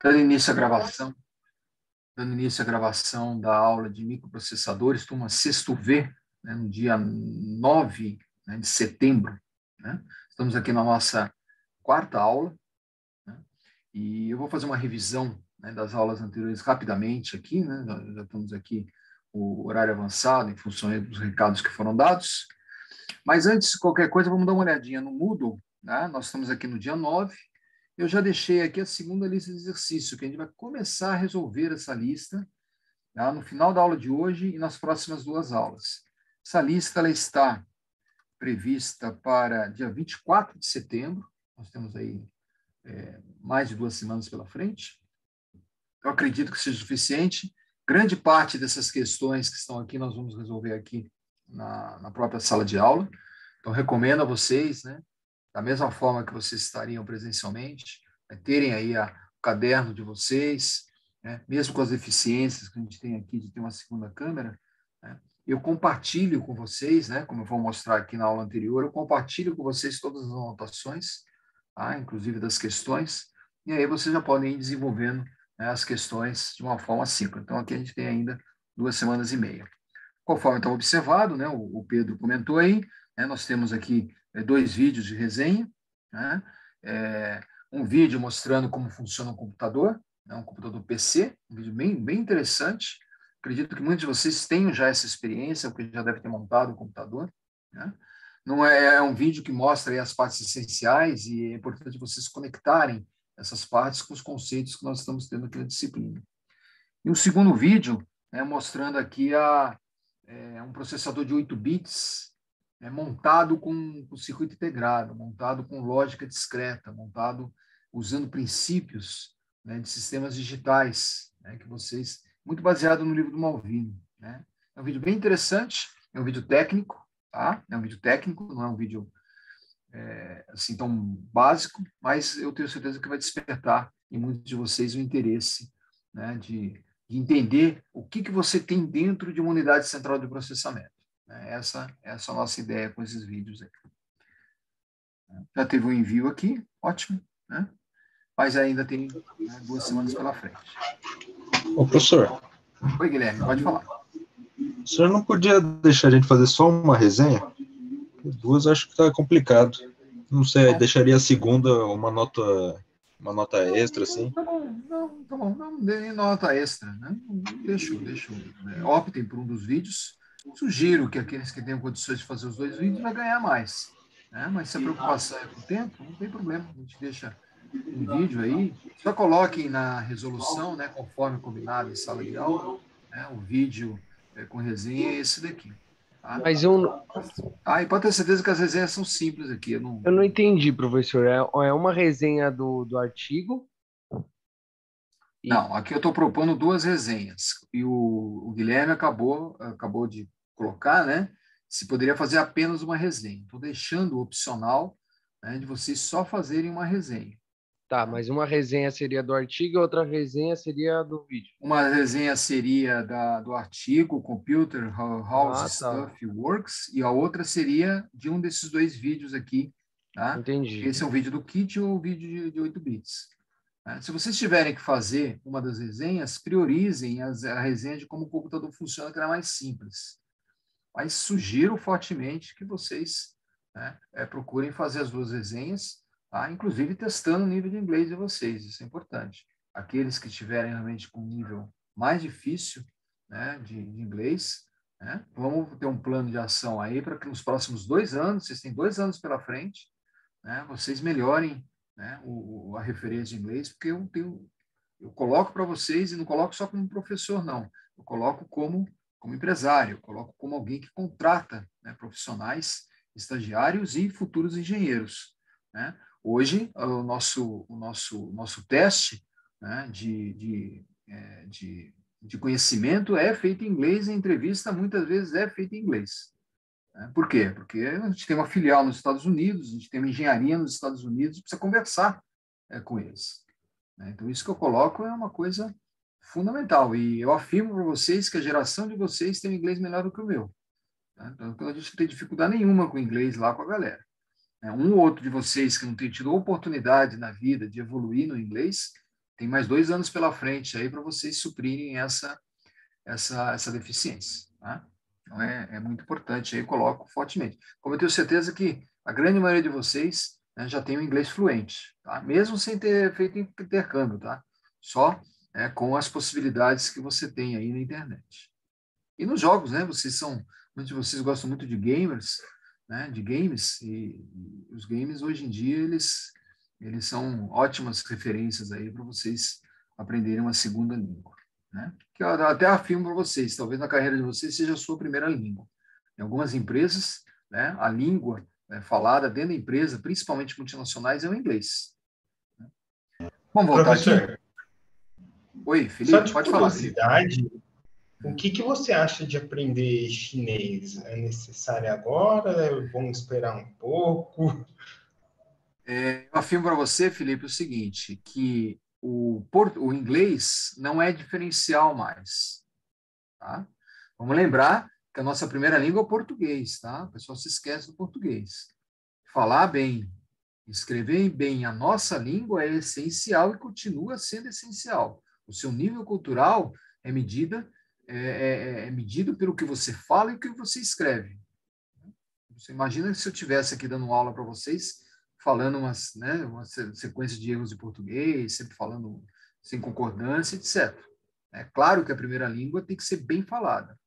Dando início à gravação, dando início à gravação da aula de microprocessadores, turma sexto V, né, no dia 9, né, de setembro. Né? Estamos aqui na nossa quarta aula, né, e eu vou fazer uma revisão, né, das aulas anteriores rapidamente aqui, né, já estamos aqui o horário avançado em função dos recados que foram dados. Mas antes de qualquer coisa, vamos dar uma olhadinha no Moodle. Né? Nós estamos aqui no dia 9. Eu já deixei aqui a segunda lista de exercício, que a gente vai começar a resolver essa lista, tá? No final da aula de hoje e nas próximas duas aulas. Essa lista ela está prevista para dia 24 de setembro. Nós temos aí mais de 2 semanas pela frente. Eu acredito que seja suficiente. Grande parte dessas questões que estão aqui nós vamos resolver aqui na própria sala de aula. Então, recomendo a vocês, né, da mesma forma que vocês estariam presencialmente, né, terem aí o caderno de vocês, né, mesmo com as deficiências que a gente tem aqui de ter uma segunda câmera, né, eu compartilho com vocês, né, como eu vou mostrar aqui na aula anterior, eu compartilho com vocês todas as anotações, tá, inclusive das questões, e aí vocês já podem ir desenvolvendo, né, as questões de uma forma síncrona. Então, aqui a gente tem ainda 2 semanas e meia. Conforme estava observado, né, o Pedro comentou aí, né, nós temos aqui 2 vídeos de resenha, né, um vídeo mostrando como funciona um computador, né, um computador PC, um vídeo bem interessante. Acredito que muitos de vocês tenham já essa experiência, porque já devem ter montado um computador. Né? Não é um vídeo que mostra aí as partes essenciais e é importante vocês conectarem essas partes com os conceitos que nós estamos tendo aqui na disciplina. E um segundo vídeo, né, mostrando aqui um processador de 8 bits, montado com circuito integrado, montado com lógica discreta, montado usando princípios, né, de sistemas digitais, né, que vocês, muito baseado no livro do Malvino. Né? É um vídeo bem interessante, é um vídeo técnico, tá? É um vídeo técnico, não é um vídeo assim tão básico, mas eu tenho certeza que vai despertar em muitos de vocês o interesse, né, de entender o que você tem dentro de uma unidade central de processamento. Essa é a nossa ideia com esses vídeos aqui. Já teve um envio aqui, ótimo, né? Mas ainda tem, né, 2 semanas pela frente. Ô, professor, Oi, Guilherme, pode falar. o senhor não podia deixar a gente fazer só uma resenha? Duas acho que tá complicado. Não sei, Bom, deixaria a segunda uma nota extra, assim. tá bom, não dê nota extra, né? Deixa, né? Optem por um dos vídeos. Sugiro que aqueles que tenham condições de fazer os 2 vídeos vai ganhar mais, né? Mas se a preocupação é com o tempo, não tem problema. A gente deixa um vídeo aí. Só coloquem na resolução, né? Conforme combinado em sala de aula, né? O vídeo com resenha é esse daqui. Tá? Mas eu E pode ter certeza que as resenhas são simples aqui. não entendi, professor. É uma resenha do artigo? Não, aqui eu estou propondo 2 resenhas. E o Guilherme acabou de colocar, né? Se poderia fazer apenas uma resenha. Estou deixando o opcional, né, de vocês só fazerem uma resenha. Tá, mas uma resenha seria do artigo e outra resenha seria do vídeo. Uma resenha seria do artigo Computer How Ah, tá. Stuff Works, e a outra seria de um desses 2 vídeos aqui. Tá? Entendi. Esse é um vídeo do kit ou o vídeo de 8 bits. Se vocês tiverem que fazer uma das resenhas, priorizem a resenha de como o computador funciona, que ela é mais simples. Mas sugiro fortemente que vocês, né, procurem fazer as 2 resenhas, tá? Inclusive testando o nível de inglês de vocês, isso é importante. Aqueles que estiverem realmente com um nível mais difícil, né, de inglês, né, vamos ter um plano de ação aí para que nos próximos 2 anos, vocês têm 2 anos pela frente, né, vocês melhorem, né, a referência de inglês, porque eu coloco para vocês, e não coloco só como professor, não. Eu coloco como empresário, eu coloco como alguém que contrata, né, profissionais, estagiários e futuros engenheiros. Né? Hoje, o nosso teste, né, de conhecimento é feito em inglês, e a entrevista muitas vezes é feita em inglês. Por quê? Porque a gente tem uma filial nos Estados Unidos, a gente tem uma engenharia nos Estados Unidos, precisa conversar com eles. Então, isso que eu coloco é uma coisa fundamental. E eu afirmo para vocês que a geração de vocês tem um inglês melhor do que o meu. Então, a gente não tem dificuldade nenhuma com o inglês lá com a galera. Um ou outro de vocês que não tem tido oportunidade na vida de evoluir no inglês, tem mais 2 anos pela frente aí para vocês suprirem essa deficiência. Tá? Então, é muito importante, aí eu coloco fortemente. Como eu tenho certeza que a grande maioria de vocês, né, já tem o inglês fluente, tá? Mesmo sem ter feito intercâmbio, tá? Só com as possibilidades que você tem aí na internet. E nos jogos, né? Muitos de vocês gostam muito de gamers, né? De games, e os games hoje em dia, eles são ótimas referências aí para vocês aprenderem uma segunda língua, né? Que eu até afirmo para vocês, talvez na carreira de vocês seja a sua primeira língua. Em algumas empresas, né? A língua falada dentro da empresa, principalmente multinacionais, é o inglês. Vamos voltar Professor, aqui? Oi, só Felipe, de pode falar, Felipe. curiosidade, o que você acha de aprender chinês? É necessário agora? É bom esperar um pouco? Eu afirmo para você, Felipe, o seguinte, que o inglês não é diferencial mais. Tá? Vamos lembrar que a nossa primeira língua é o português. Tá? O pessoal se esquece do português. Falar bem, escrever bem a nossa língua é essencial e continua sendo essencial. O seu nível cultural é medido pelo que você fala e o que você escreve. Você imagina se eu estivesse aqui dando aula para vocês, falando uma sequência de erros de português, sempre falando sem concordância, etc. É claro que a primeira língua tem que ser bem falada.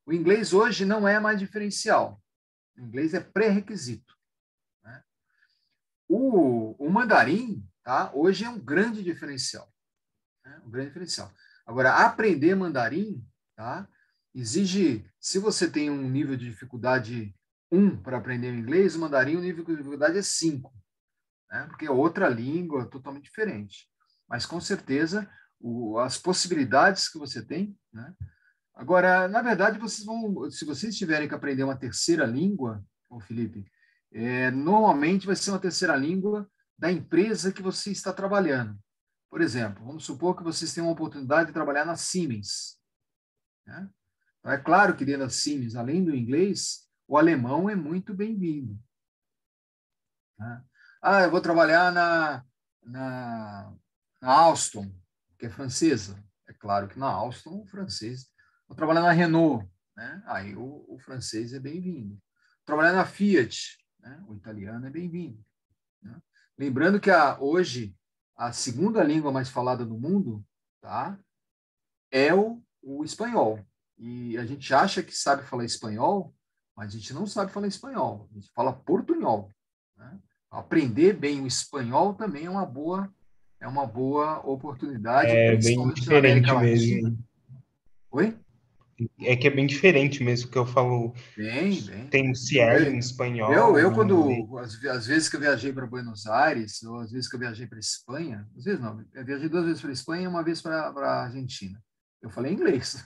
O inglês hoje não é mais diferencial. O inglês é pré-requisito. Né? O mandarim, tá? Hoje é um grande diferencial. Né? Um grande diferencial. Agora, aprender mandarim, tá? Exige, se você tem um nível de dificuldade 1 para aprender o inglês, o mandarim, o nível de dificuldade é 5, né? Porque é outra língua totalmente diferente. Mas, com certeza, as possibilidades que você tem, né? Agora, na verdade, se vocês tiverem que aprender uma terceira língua, ô Felipe, normalmente vai ser uma terceira língua da empresa que você está trabalhando. Por exemplo, vamos supor que vocês tenham uma oportunidade de trabalhar na Siemens. Né? Então, é claro que dentro da Siemens, além do inglês, o alemão é muito bem-vindo. Né? Eu vou trabalhar na Alstom, que é francesa. É claro que na Alstom, o francês. Vou trabalhar na Renault, né? Aí o francês é bem-vindo. Trabalhar na Fiat, né? O italiano é bem-vindo. Né? Lembrando que hoje a segunda língua mais falada do mundo, tá? É o espanhol. E a gente acha que sabe falar espanhol, mas a gente não sabe falar espanhol. A gente fala portunhol. Né? Aprender bem o espanhol também é uma boa oportunidade, É bem principalmente na América diferente Latina. mesmo. Oi? É que é bem diferente mesmo, que eu falo. Bem. Tem o cielo em Eu espanhol, em inglês. quando, às vezes que eu viajei para Buenos Aires, ou às vezes que eu viajei para Espanha, às vezes não, eu viajei 2 vezes para Espanha e uma vez para a Argentina. Eu falei inglês,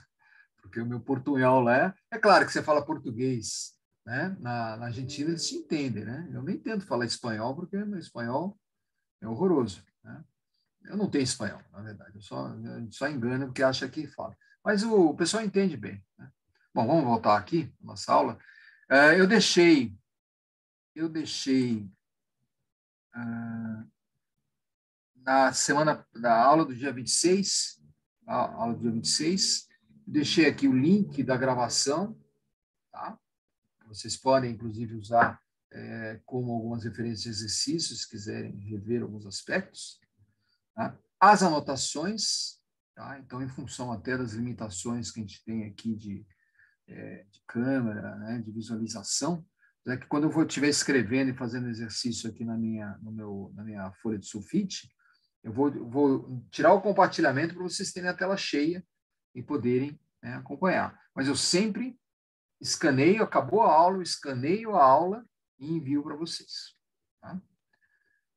porque o meu portunhol lá é claro que você fala português, né? Na Argentina eles te entendem, né? Eu nem tento falar espanhol, porque meu espanhol é horroroso, né? Eu não tenho espanhol, na verdade, eu só engano porque acha que fala. Mas o pessoal entende bem, né? Bom, vamos voltar aqui, nossa aula. Eu deixei na semana da aula do dia 26, deixei aqui o link da gravação, tá? Vocês podem, inclusive, usar como algumas referências de exercícios, se quiserem rever alguns aspectos. Tá? As anotações, tá? Então, em função até das limitações que a gente tem aqui de câmera, né, de visualização, é que quando eu estiver escrevendo e fazendo exercício aqui na minha folha de sulfite, eu vou tirar o compartilhamento para vocês terem a tela cheia e poderem, né, acompanhar. Mas eu sempre escaneio, acabou a aula, eu escaneio a aula e envio para vocês. Tá?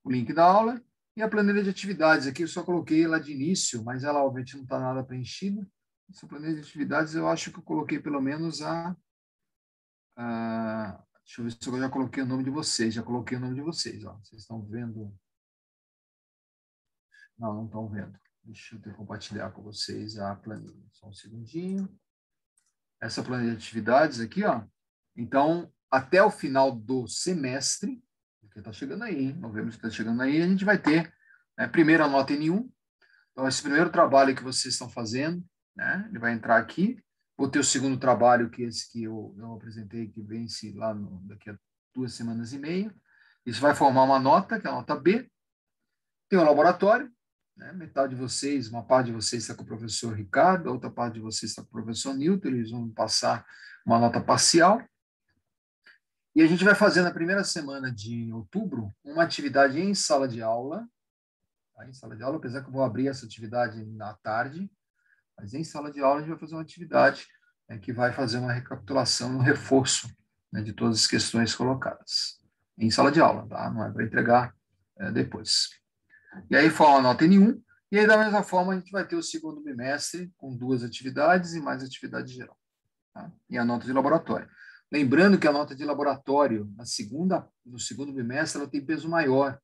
O link da aula e a planilha de atividades. Aqui eu só coloquei lá de início, mas ela obviamente não está nada preenchida. Essa planilha de atividades eu acho que eu coloquei pelo menos deixa eu ver se eu já coloquei o nome de vocês. Já coloquei o nome de vocês. Ó. Vocês estão vendo? Não estão vendo. Deixa eu compartilhar com vocês a planilha. Só um segundinho. Essa planilha de atividades aqui, ó. Então, até o final do semestre, que está chegando aí, novembro está chegando aí, a gente vai ter primeiro a nota N1, Então, esse primeiro trabalho que vocês estão fazendo, né, ele vai entrar aqui. Vou ter o segundo trabalho, que é esse que eu apresentei, que vence lá daqui a 2 semanas e meia. Isso vai formar uma nota, que é a nota B. Tem o laboratório, né, metade de vocês, uma parte de vocês está com o professor Ricardo, a outra parte de vocês está com o professor Newton, eles vão passar uma nota parcial. E a gente vai fazer na primeira semana de outubro uma atividade em sala de aula, tá? Em sala de aula, apesar que eu vou abrir essa atividade na tarde, mas em sala de aula a gente vai fazer uma atividade, né, que vai fazer uma recapitulação, um reforço, né, de todas as questões colocadas. Em sala de aula, tá? Não é para entregar depois. E aí forma a nota N1, e aí da mesma forma a gente vai ter o segundo bimestre com 2 atividades e mais atividade geral. Tá? E a nota de laboratório. Lembrando que a nota de laboratório, no segundo bimestre, ela tem peso maior,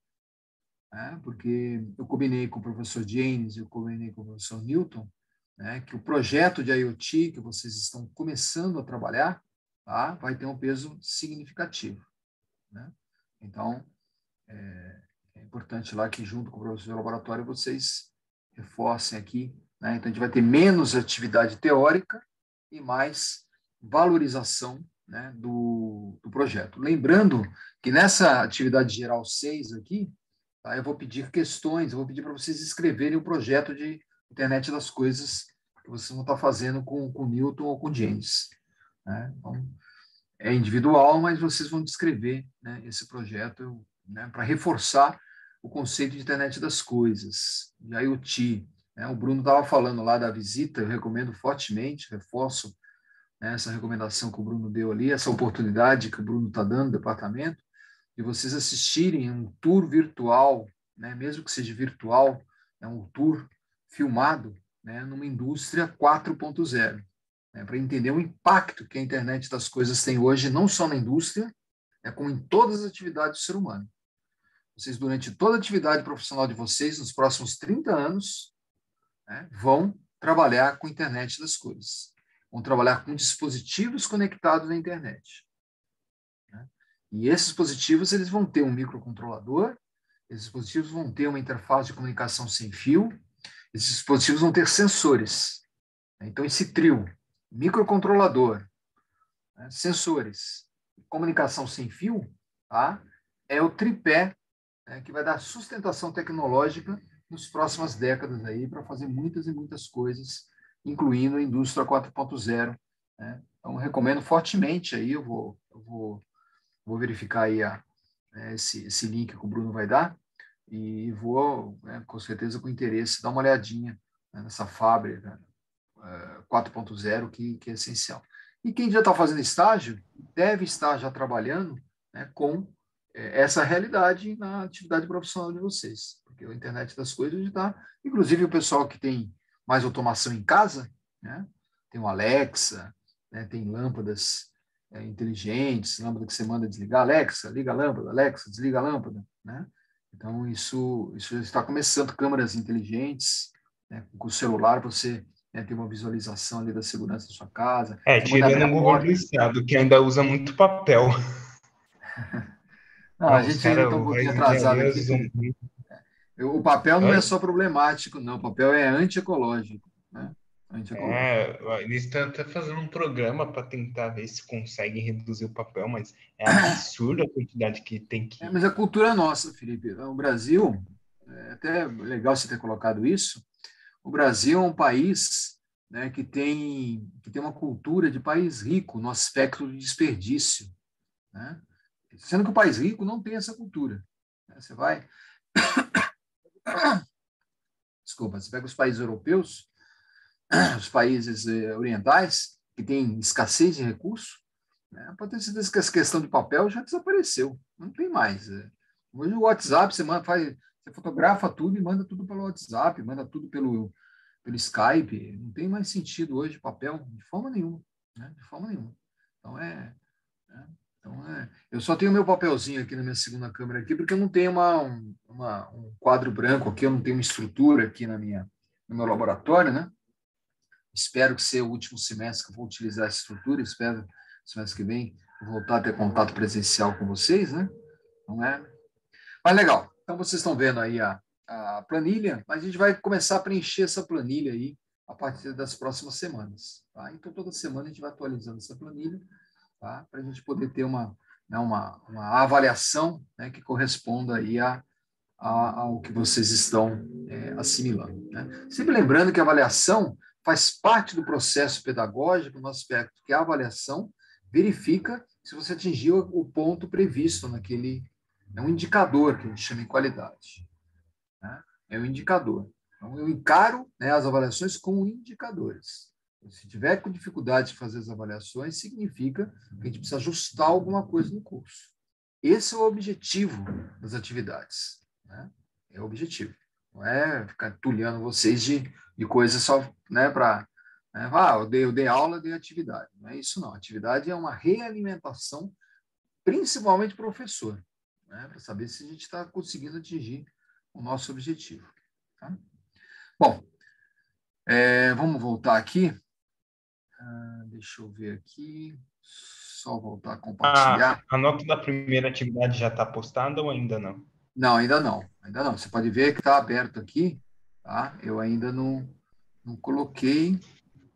né? Porque eu combinei com o professor James, eu combinei com o professor Newton, né, que o projeto de IoT que vocês estão começando a trabalhar, tá, vai ter um peso significativo, né? Então, é importante lá que, junto com o professor de laboratório, vocês reforcem aqui, né? Então, a gente vai ter menos atividade teórica e mais valorização, né, do projeto. Lembrando que nessa atividade geral 6 aqui, tá, eu vou pedir questões, eu vou pedir para vocês escreverem o projeto de Internet das Coisas que vocês vão estar fazendo com o Newton ou com o James, né? Então, é individual, mas vocês vão descrever, né, esse projeto, né, para reforçar o conceito de Internet das Coisas, de IoT, né? O Bruno estava falando lá da visita, eu recomendo fortemente, reforço, né, essa recomendação que o Bruno deu ali, essa oportunidade que o Bruno está dando no departamento, de vocês assistirem um tour virtual, né, mesmo que seja virtual, é um tour filmado, né, numa indústria 4.0, né, para entender o impacto que a internet das coisas tem hoje, não só na indústria, né, como em todas as atividades do ser humano. Vocês, durante toda a atividade profissional de vocês, nos próximos 30 anos, né, vão trabalhar com a internet das coisas. Vão trabalhar com dispositivos conectados à internet. Né? E esses dispositivos eles vão ter um microcontrolador, esses dispositivos vão ter uma interface de comunicação sem fio, esses dispositivos vão ter sensores. Então, esse trio, microcontrolador, né, sensores, comunicação sem fio, tá, é o tripé, né, que vai dar sustentação tecnológica nas próximas décadas aí para fazer muitas e muitas coisas, incluindo a indústria 4.0. Né? Então, recomendo fortemente aí, eu vou verificar aí esse link que o Bruno vai dar e vou, né, com certeza, com interesse, dar uma olhadinha, né, nessa fábrica 4.0 que é essencial. E quem já está fazendo estágio deve estar já trabalhando, né, com essa realidade na atividade profissional de vocês, porque a internet das coisas está, inclusive o pessoal que tem mais automação em casa, né, tem o Alexa, né, tem lâmpadas inteligentes, lâmpada que você manda desligar, Alexa, liga a lâmpada, Alexa, desliga a lâmpada, né? Então, isso está começando, câmeras inteligentes, né, com o celular você, né, tem uma visualização ali da segurança da sua casa. Tirando o governo do estado, que ainda usa muito papel. Não, a gente ainda está um pouquinho atrasado aqui. O papel não é só problemático, não. O papel é antiecológico, né? Eles estão até fazendo um programa para tentar ver se conseguem reduzir o papel, mas é absurda a quantidade que tem que... Mas a cultura é nossa, Felipe. O Brasil, é até legal você ter colocado isso, o Brasil é um país, né, que tem uma cultura de país rico no aspecto de desperdício, né? Sendo que o país rico não tem essa cultura. Né? Você vai... Desculpa, você pega os países europeus, os países orientais, que têm escassez de recursos, né? Pode ter certeza que essa questão de papel já desapareceu, não tem mais. Hoje o WhatsApp, você fotografa tudo e manda tudo pelo WhatsApp, manda tudo pelo Skype, não tem mais sentido hoje papel, de forma nenhuma, né? De forma nenhuma. Então, eu só tenho meu papelzinho aqui na minha segunda câmera aqui, porque eu não tenho um quadro branco aqui, eu não tenho uma estrutura aqui no meu laboratório, né? Espero que seja o último semestre que eu vou utilizar essa estrutura, espero semestre que vem voltar a ter contato presencial com vocês, né? Não é? Mas legal. Então, vocês estão vendo aí a a planilha, mas a gente vai começar a preencher essa planilha aí a partir das próximas semanas. Tá? Então, toda semana a gente vai atualizando essa planilha, tá? Para a gente poder ter uma avaliação, né, que corresponda aí ao que vocês estão assimilando. Né? Sempre lembrando que a avaliação faz parte do processo pedagógico, no aspecto que a avaliação verifica se você atingiu o ponto previsto naquele... É um indicador que a gente chama de qualidade. Né? É um indicador. Então, eu encaro, né, as avaliações como indicadores. Se tiver com dificuldade de fazer as avaliações, significa que a gente precisa ajustar alguma coisa no curso. Esse é o objetivo das atividades. Né? É o objetivo. Não é ficar tulhando vocês de coisas só, né, para... Né, eu dei aula, dei atividade. Não é isso, não. A atividade é uma realimentação, principalmente professor, né, para saber se a gente está conseguindo atingir o nosso objetivo. Tá? Bom, vamos voltar aqui. Deixa eu ver aqui. Só voltar a compartilhar. A nota da primeira atividade já está postada ou ainda não? Não, ainda não. Ainda não. Você pode ver que está aberto aqui. Tá? Eu ainda não coloquei.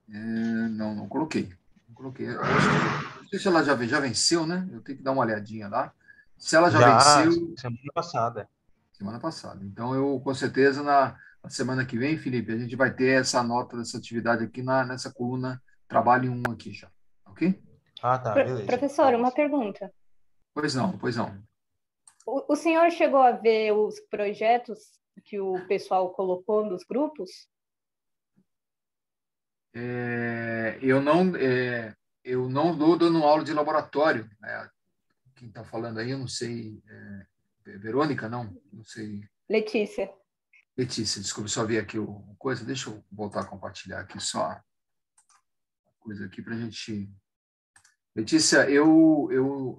Não coloquei. Não coloquei. Não sei se ela já venceu, né? Eu tenho que dar uma olhadinha lá. Se ela já venceu... Semana passada. Semana passada. Então, eu, com certeza, na semana que vem, Felipe, a gente vai ter essa nota dessa atividade aqui nessa coluna Trabalho 1 aqui já. Ok? Ah, tá, beleza. Professor, uma pergunta. Pois não, pois não. O senhor chegou a ver os projetos que o pessoal colocou nos grupos? Eu não dou dando aula de laboratório. Quem está falando aí, eu não sei. Verônica, não sei. Letícia. Letícia, desculpa, só ver aqui o coisa. Deixa eu voltar a compartilhar aqui só a coisa aqui para a gente... Letícia, eu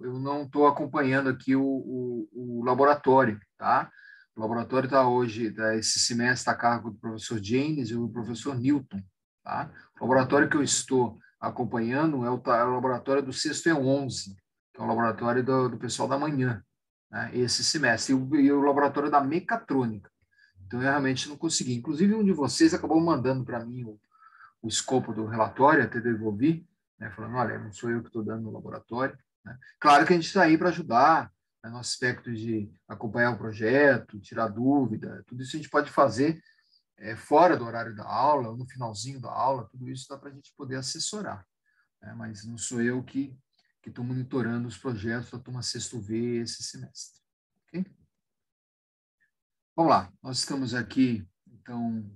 não estou acompanhando aqui o laboratório, tá? O laboratório está hoje, esse semestre, está a cargo do professor James e do professor Newton, tá? O laboratório que eu estou acompanhando é o laboratório do 6º E11, que é o laboratório do pessoal da manhã, né? Esse semestre, e o laboratório da mecatrônica. Então, eu realmente não consegui. Inclusive, um de vocês acabou mandando para mim o escopo do relatório, até devolvi, né, falando, olha, não sou eu que estou dando no laboratório. Né? Claro que a gente está aí para ajudar, né, no aspecto de acompanhar o projeto, tirar dúvida, tudo isso a gente pode fazer fora do horário da aula, no finalzinho da aula, tudo isso dá para a gente poder assessorar. Né? Mas não sou eu que estou monitorando os projetos da turma 6º V esse semestre. Okay? Vamos lá, nós estamos aqui, então,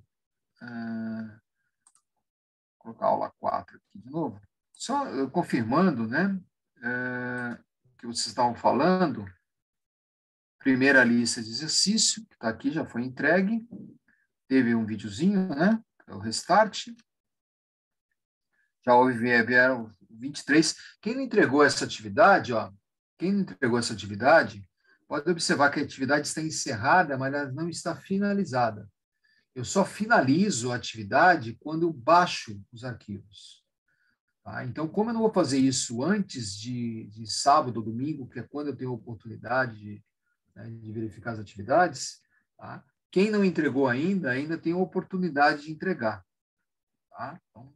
vou colocar a aula 4 aqui de novo. Só confirmando, né, que vocês estavam falando, primeira lista de exercício, que está aqui, já foi entregue, teve um videozinho, né, o restart, já vieram 23. Quem não entregou essa atividade, pode observar que a atividade está encerrada, mas ela não está finalizada. Eu só finalizo a atividade quando eu baixo os arquivos. Tá? Então, como eu não vou fazer isso antes de sábado ou domingo, que é quando eu tenho a oportunidade de verificar as atividades, tá? Quem não entregou ainda tem a oportunidade de entregar. Tá? Então,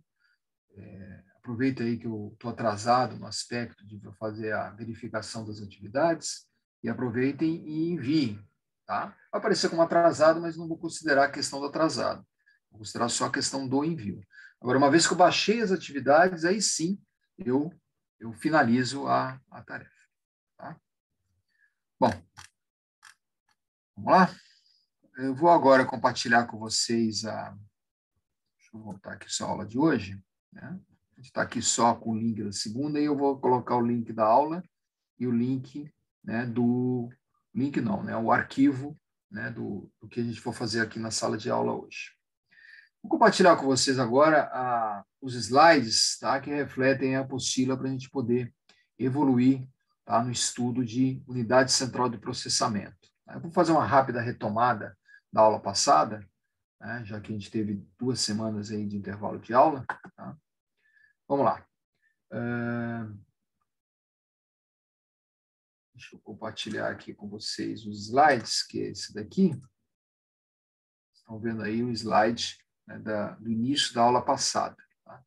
aproveita aí que eu estou atrasado no aspecto de fazer a verificação das atividades e aproveitem e enviem. Tá? Vai aparecer como atrasado, mas não vou considerar a questão do atrasado. Vou considerar só a questão do envio. Agora, uma vez que eu baixei as atividades, aí sim eu finalizo a tarefa. Tá? Bom, vamos lá? Eu vou agora compartilhar com vocês deixa eu voltar aqui só a aula de hoje. Né? A gente está aqui só com o link da segunda e eu vou colocar o link da aula e o link, né, o arquivo, né, do que a gente for fazer aqui na sala de aula hoje. Vou compartilhar com vocês agora os slides, tá, que refletem a apostila para a gente poder evoluir, tá, no estudo de unidade central de processamento. Eu vou fazer uma rápida retomada da aula passada, né, já que a gente teve 2 semanas aí de intervalo de aula. Tá? Vamos lá. Deixa eu compartilhar aqui com vocês os slides, que é esse daqui. estão vendo aí o slide, né, do início da aula passada. Tá?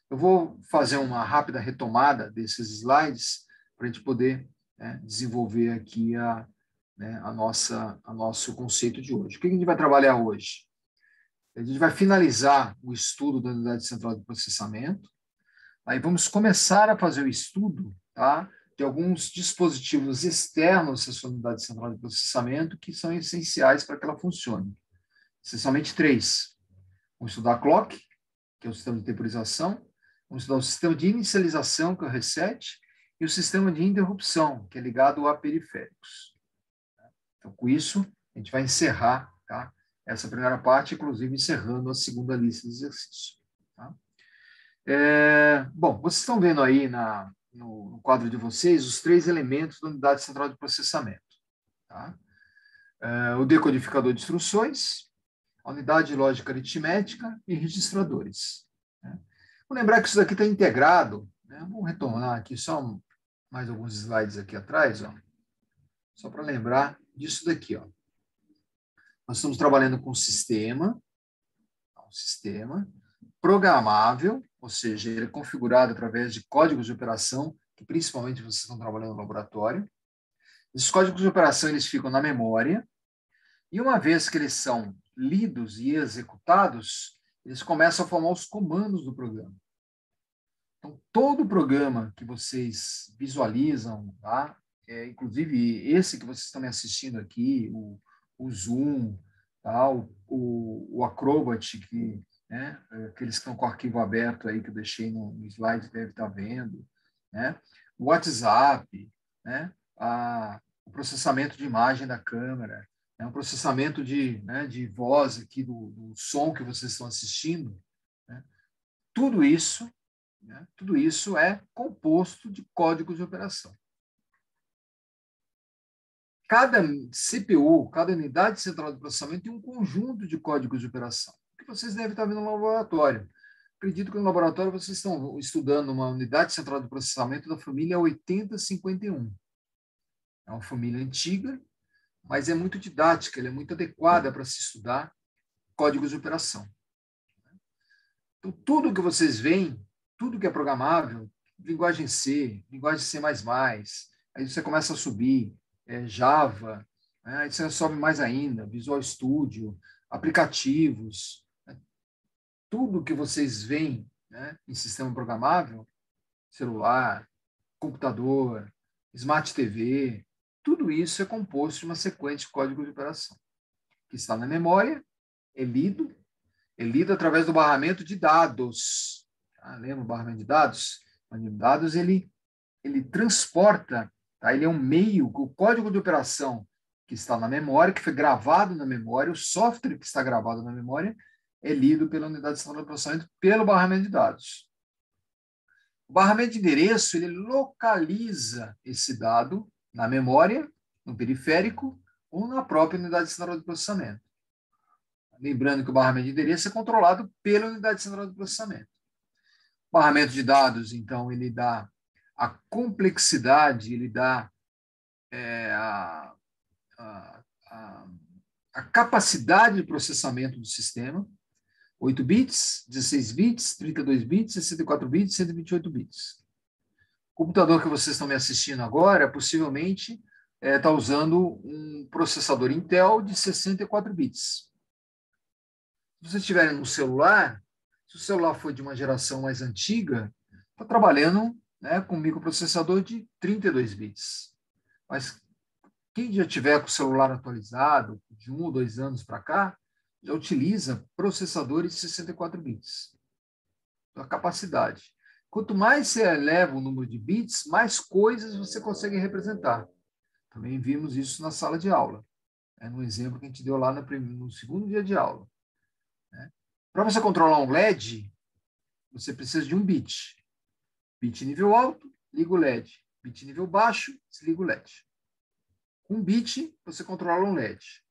Eu vou fazer uma rápida retomada desses slides para a gente poder, né, desenvolver aqui nosso conceito de hoje. O que a gente vai trabalhar hoje? A gente vai finalizar o estudo da unidade central de processamento. Aí vamos começar a fazer o estudo, tá, de alguns dispositivos externos à sua unidade central de processamento que são essenciais para que ela funcione. Essencialmente 3. Vamos estudar a clock, que é o sistema de temporização. Vamos estudar o sistema de inicialização, que é o reset, e o sistema de interrupção, que é ligado a periféricos. Então, com isso, a gente vai encerrar, tá, essa primeira parte, inclusive encerrando a segunda lista de exercícios. Tá? Bom, vocês estão vendo aí no quadro de vocês os 3 elementos da unidade central de processamento. Tá? O decodificador de instruções, a unidade de lógica aritmética e registradores. Né? Vou lembrar que isso daqui está integrado, né? Vamos retornar aqui só mais alguns slides aqui atrás, ó, só para lembrar disso daqui. Ó. Nós estamos trabalhando com um sistema programável, ou seja, ele é configurado através de códigos de operação, que principalmente vocês estão trabalhando no laboratório. Esses códigos de operação eles ficam na memória, e uma vez que eles são lidos e executados, eles começam a formar os comandos do programa. Então, todo o programa que vocês visualizam, tá? Inclusive esse que vocês estão me assistindo aqui, o Zoom, tá? o Acrobat, que, né? Aqueles que estão com o arquivo aberto aí, que eu deixei no slide, deve estar vendo, né? O WhatsApp, né? O processamento de imagem da câmera, né? O processamento de voz aqui do som que vocês estão assistindo, né? Tudo isso é composto de códigos de operação. Cada CPU, cada unidade central de processamento tem um conjunto de códigos de operação, que vocês devem estar vendo no laboratório. Acredito que no laboratório vocês estão estudando uma unidade central de processamento da família 8051. É uma família antiga, mas é muito didática, ela é muito adequada para se estudar códigos de operação. Então, tudo que vocês veem, tudo que é programável, linguagem C, linguagem C++, aí você começa a subir, Java, né? Aí você sobe mais ainda, Visual Studio, aplicativos, né? Tudo que vocês veem, né, em sistema programável, celular, computador, Smart TV, tudo isso é composto de uma sequência de códigos de operação, que está na memória, é lido através do barramento de dados. Lembra o barramento de dados? O barramento de dados, ele transporta, tá? Ele é um meio, o código de operação que está na memória, que foi gravado na memória, o software que está gravado na memória, é lido pela unidade central de processamento pelo barramento de dados. O barramento de endereço, ele localiza esse dado na memória, no periférico, ou na própria unidade central de processamento. Lembrando que o barramento de endereço é controlado pela unidade central de processamento. O barramento de dados, então, ele dá a complexidade, ele dá a capacidade de processamento do sistema, 8 bits, 16 bits, 32 bits, 64 bits, 128 bits. O computador que vocês estão me assistindo agora, possivelmente, está usando um processador Intel de 64 bits. Se vocês estiverem no celular, se o celular for de uma geração mais antiga, está trabalhando, né, com um microprocessador de 32 bits. Mas quem já tiver com o celular atualizado, de 1 ou 2 anos para cá, já utiliza processadores de 64 bits. Então, a capacidade. Quanto mais você eleva o número de bits, mais coisas você consegue representar. Também vimos isso na sala de aula, né, no exemplo que a gente deu lá no segundo dia de aula. Né? Para você controlar um LED, você precisa de um bit. Bit nível alto, liga o LED. Bit nível baixo, desliga o LED. Com um bit, você controla um LED.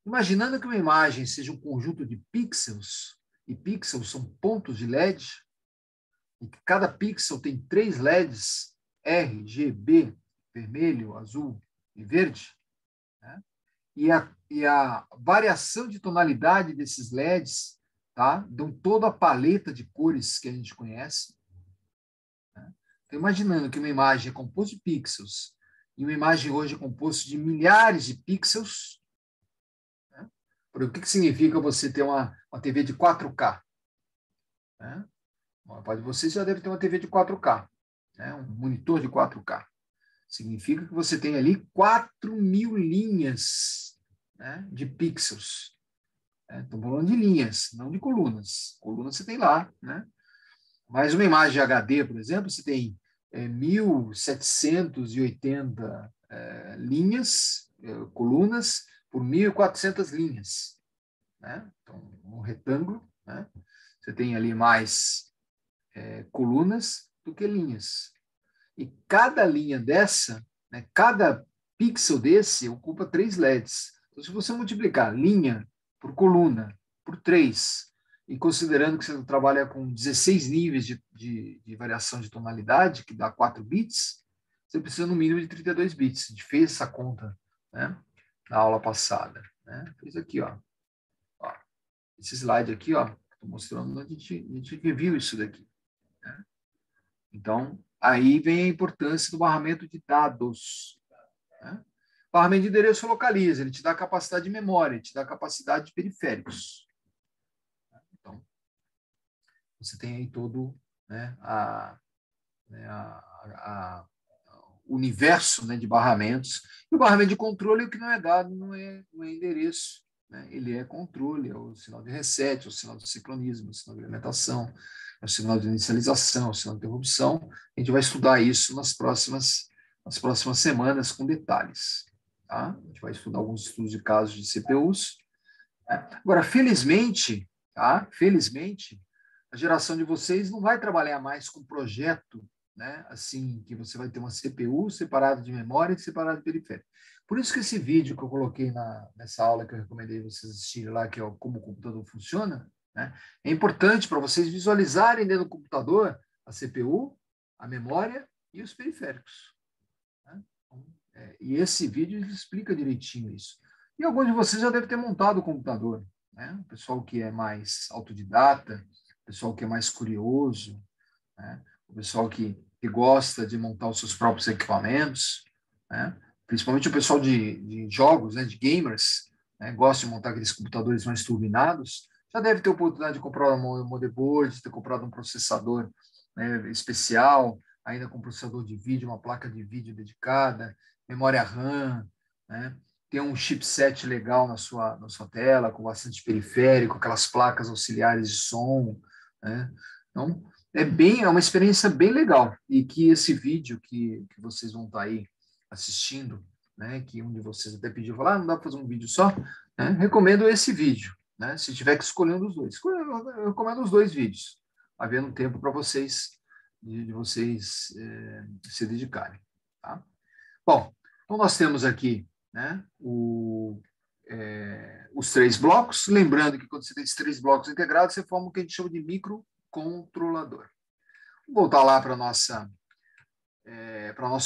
Imaginando que uma imagem seja um conjunto de pixels, e pixels são pontos de LED, e que cada pixel tem 3 LEDs, R, G, B, vermelho, azul e verde, né? e a variação de tonalidade desses LEDs, tá? Dão toda a paleta de cores que a gente conhece. Né? Então, imaginando que uma imagem é composta de pixels e uma imagem hoje é composta de milhares de pixels, né? O que significa você ter uma TV de 4K? Né? Você já deve ter uma TV de 4K, né? Um monitor de 4K. Significa que você tem ali 4.000 linhas, né, de pixels. Estamos falando de linhas, não de colunas. Colunas você tem lá, né? Mas uma imagem HD, por exemplo, você tem 1.780 linhas, colunas, por 1.400 linhas. Né? Então, um retângulo, né? Você tem ali mais colunas do que linhas. E cada linha dessa, né, cada pixel desse ocupa 3 LEDs. Então, se você multiplicar linha por coluna por 3, e considerando que você trabalha com 16 níveis de variação de tonalidade, que dá 4 bits, você precisa no mínimo de 32 bits. A gente fez essa conta, né, na aula passada. Né? Fez aqui, ó. Esse slide aqui, ó, estou mostrando, a gente reviu isso daqui. Né? Então, aí vem a importância do barramento de dados. Né? O barramento de endereço localiza, ele te dá capacidade de memória, ele te dá capacidade de periféricos. Então, você tem aí todo, né, o universo, né, de barramentos. E o barramento de controle, o que não é dado, não é endereço. Né? Ele é controle, é o sinal de reset, é o sinal de sincronismo, é o sinal de alimentação, é o sinal de inicialização, é o sinal de interrupção. A gente vai estudar isso nas próximas semanas com detalhes. Tá? A gente vai estudar alguns estudos de casos de CPUs. Né? Agora, felizmente, tá? Felizmente, a geração de vocês não vai trabalhar mais com projeto, né? Assim, que você vai ter uma CPU separada de memória e separada de periférico. Por isso que esse vídeo que eu coloquei nessa aula que eu recomendei vocês assistirem lá, que é como o computador funciona, né? É importante para vocês visualizarem dentro do computador a CPU, a memória e os periféricos. Né? E esse vídeo explica direitinho isso. E alguns de vocês já devem ter montado o computador. Né? O pessoal que é mais autodidata, o pessoal que é mais curioso, né? O pessoal que gosta de montar os seus próprios equipamentos, né? Principalmente o pessoal de jogos, né? De gamers, né? Gosta de montar aqueles computadores mais turbinados, já deve ter a oportunidade de comprar um motherboard, de ter comprado um processador, né, especial, ainda com processador de vídeo, uma placa de vídeo dedicada, memória RAM, né? Ter um chipset legal na sua tela, com bastante periférico, aquelas placas auxiliares de som, né? Então, é uma experiência bem legal, e que esse vídeo que vocês vão estar aí assistindo, né, que um de vocês até pediu, falar, não dá para fazer um vídeo só, né? Recomendo esse vídeo, né? Se tiver que escolher um dos dois. Eu recomendo os 2 vídeos, havendo tempo para vocês, de vocês se dedicarem. Tá? Bom, então nós temos aqui, né, os 3 blocos, lembrando que quando você tem esses 3 blocos integrados, você forma o que a gente chama de microcontrolador. Vou voltar lá para a nossa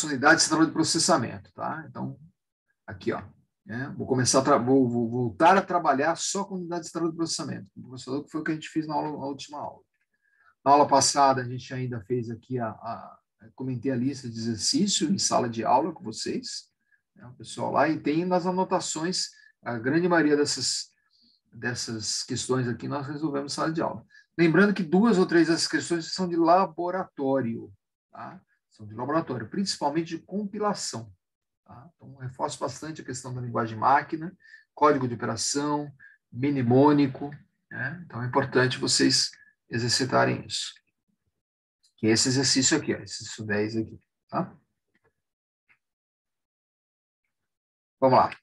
unidade central de processamento. Tá? Então, aqui, ó, né, vou voltar a trabalhar só com unidade central de processamento, com o processador, que foi o que a gente fez na última aula. Na aula passada, a gente ainda fez aqui, comentei a lista de exercício em sala de aula com vocês, né, o pessoal lá, e tem nas anotações, a grande maioria dessas questões aqui nós resolvemos em sala de aula. Lembrando que 2 ou 3 dessas questões são de laboratório, tá? São de laboratório, principalmente de compilação. Tá? Então, reforço bastante a questão da linguagem máquina, código de operação, mnemônico, né? Então, é importante vocês exercitarem isso. Que é esse exercício aqui, ó, esse exercício 10 aqui. Tá? Vamos lá.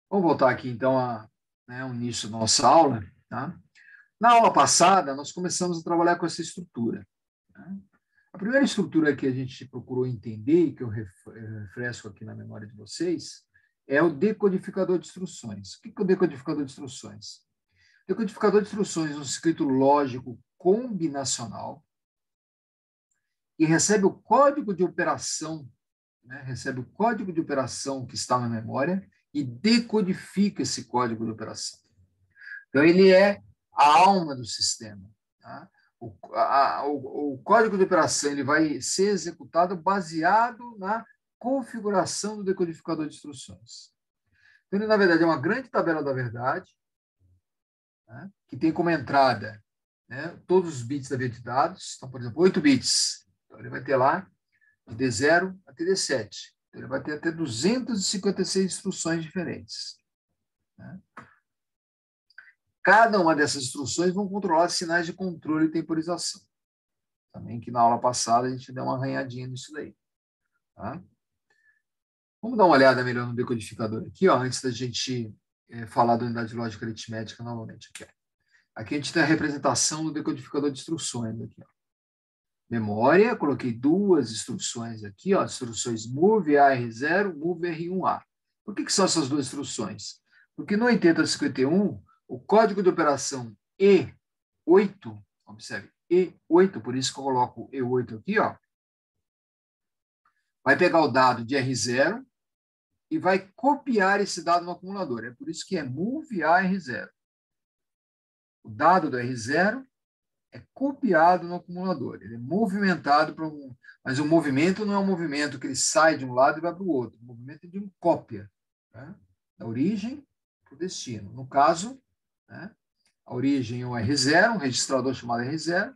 Vamos voltar aqui, então, ao início da nossa aula. Tá? Na aula passada, nós começamos a trabalhar com essa estrutura. Tá? A primeira estrutura que a gente procurou entender, e que eu refresco aqui na memória de vocês, é o decodificador de instruções. O que é o decodificador de instruções? O decodificador de instruções é um circuito lógico combinacional que recebe o código de operação, né? Recebe o código de operação que está na memória e decodifica esse código de operação. Então, ele é a alma do sistema. Tá? O código de operação ele vai ser executado baseado na configuração do decodificador de instruções. Então, ele, na verdade, é uma grande tabela da verdade, né, que tem como entrada, né, todos os bits da via de dados. Então, por exemplo, 8 bits. Então, ele vai ter lá de D0 até D7. Então, ele vai ter até 256 instruções diferentes. Né? Cada uma dessas instruções vão controlar sinais de controle e temporização. Também que na aula passada a gente deu uma arranhadinha nisso daí. Tá? Vamos dar uma olhada melhor no decodificador aqui, ó, antes da gente falar da unidade lógica aritmética novamente. Aqui, ó. Aqui a gente tem a representação do decodificador de instruções. Aqui, ó. Memória, coloquei duas instruções aqui, ó, instruções move AR0, move R1A. Por que são essas duas instruções? Porque no 8051, o código de operação E8, observe, E8, por isso que eu coloco E8 aqui, ó, vai pegar o dado de R0 e vai copiar esse dado no acumulador. É por isso que é move AR0. O dado do R0 é copiado no acumulador. Ele é movimentado para um... Mas o movimento não é um movimento que ele sai de um lado e vai para o outro. O movimento é de uma cópia, né? Da origem para o destino. No caso, né, a origem é o R0, um registrador chamado R0,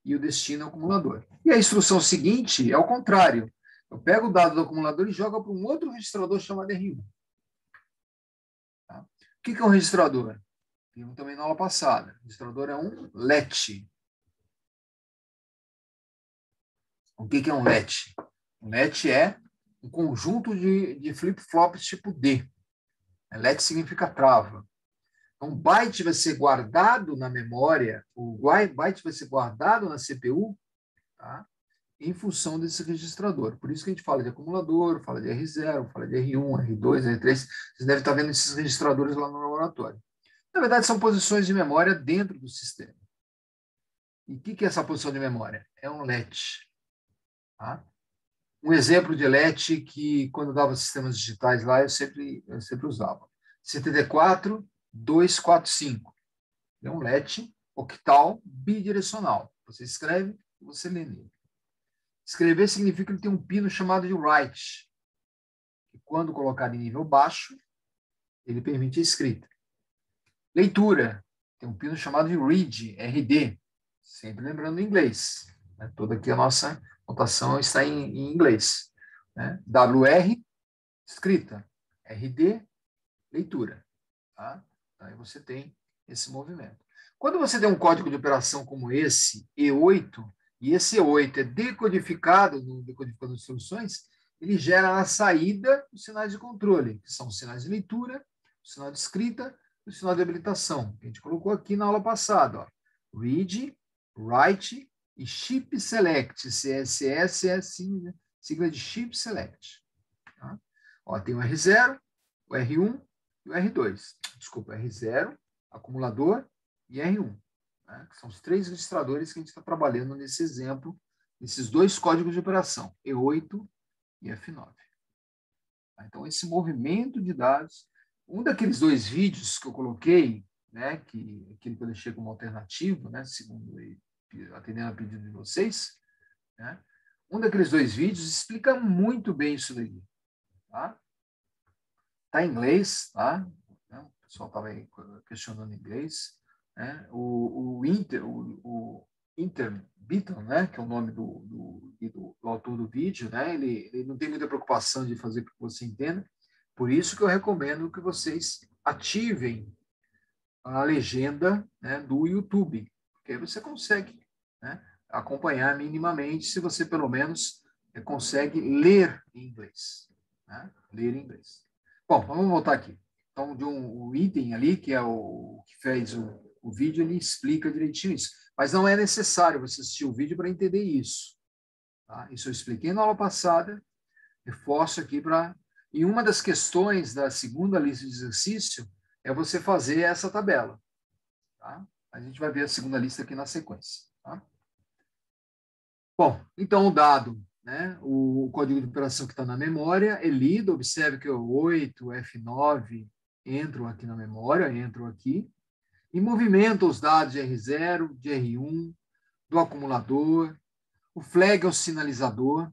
e o destino é o acumulador. E a instrução seguinte é o contrário. Eu pego o dado do acumulador e jogo para um outro registrador chamado R1. Tá? O que é um registrador? Vimos também na aula passada. O registrador é um LET. O que é um LET? Um LET é um conjunto de flip-flops tipo D. LET significa trava. Então, um byte vai ser guardado na memória, o byte vai ser guardado na CPU, tá? Em função desse registrador. Por isso que a gente fala de acumulador, fala de R0, fala de R1, R2, R3. Vocês devem estar vendo esses registradores lá no laboratório. Na verdade, são posições de memória dentro do sistema. E o que é essa posição de memória? É um LET. Tá? Um exemplo de LET que, quando eu dava sistemas digitais lá, eu sempre usava. CTD4 245. É um LET octal bidirecional. Você escreve e você lê nele. Escrever significa que ele tem um pino chamado de write, que quando colocado em nível baixo, ele permite a escrita. Leitura, tem um pino chamado de read, RD, sempre lembrando em inglês. Né? Toda aqui a nossa notação está em inglês. Né? WR, escrita. RD, leitura. Tá? Aí você tem esse movimento. Quando você tem um código de operação como esse, E8, e esse E8 é decodificado no decodificador de instruções, ele gera na saída os sinais de controle, que são os sinais de leitura, o sinal de escrita e o sinal de habilitação, que a gente colocou aqui na aula passada. Ó. Read, Write e Chip Select. CSS é a sigla de Chip Select. Tá? Ó, tem o R0, o R1 e o R2. Desculpa, R0, acumulador e R1. Né? Que são os três registradores que a gente está trabalhando nesse exemplo, nesses dois códigos de operação, E8 e F9. Tá? Então, esse movimento de dados, um daqueles dois vídeos que eu coloquei, né, aquilo que eu deixei como alternativa, né, segundo atendendo a pedido de vocês, né, um daqueles dois vídeos explica muito bem isso daí. Tá? Tá em inglês, tá? O pessoal estava aí questionando em inglês. Né? O Inter Beaton, né? Que é o nome do autor do vídeo, né? Ele não tem muita preocupação de fazer com que você entenda. Por isso que eu recomendo que vocês ativem a legenda, né, do YouTube, porque aí você consegue, né, acompanhar minimamente, se você pelo menos consegue ler em inglês. Né? Ler em inglês. Bom, vamos voltar aqui. Então, o item ali, que é o que fez o vídeo, ele explica direitinho isso. Mas não é necessário você assistir o vídeo para entender isso. Tá? Isso eu expliquei na aula passada, reforço aqui para... E uma das questões da segunda lista de exercício é você fazer essa tabela. Tá? A gente vai ver a segunda lista aqui na sequência. Tá? Bom, então o dado né, o código de operação que está na memória é lido. Observe que o 8, o F9 entram aqui na memória, entram aqui, e movimenta os dados de R0, de R1, do acumulador. O flag é o sinalizador.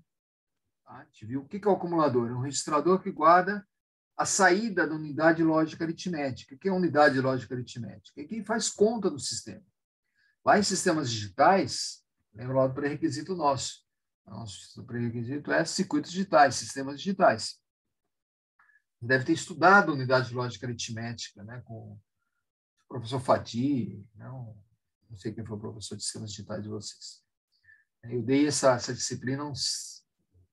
Tá? A gente viu o que é o acumulador? É um registrador que guarda a saída da unidade lógica aritmética. O que é a unidade lógica aritmética? É quem faz conta do sistema. Lá em sistemas digitais, lembra lá do pré-requisito nosso. Nosso pré-requisito é circuitos digitais, sistemas digitais. Deve ter estudado a unidade lógica aritmética, né, com o professor Fadi, não sei quem foi o professor de sistemas digitais de vocês. Eu dei essa disciplina uns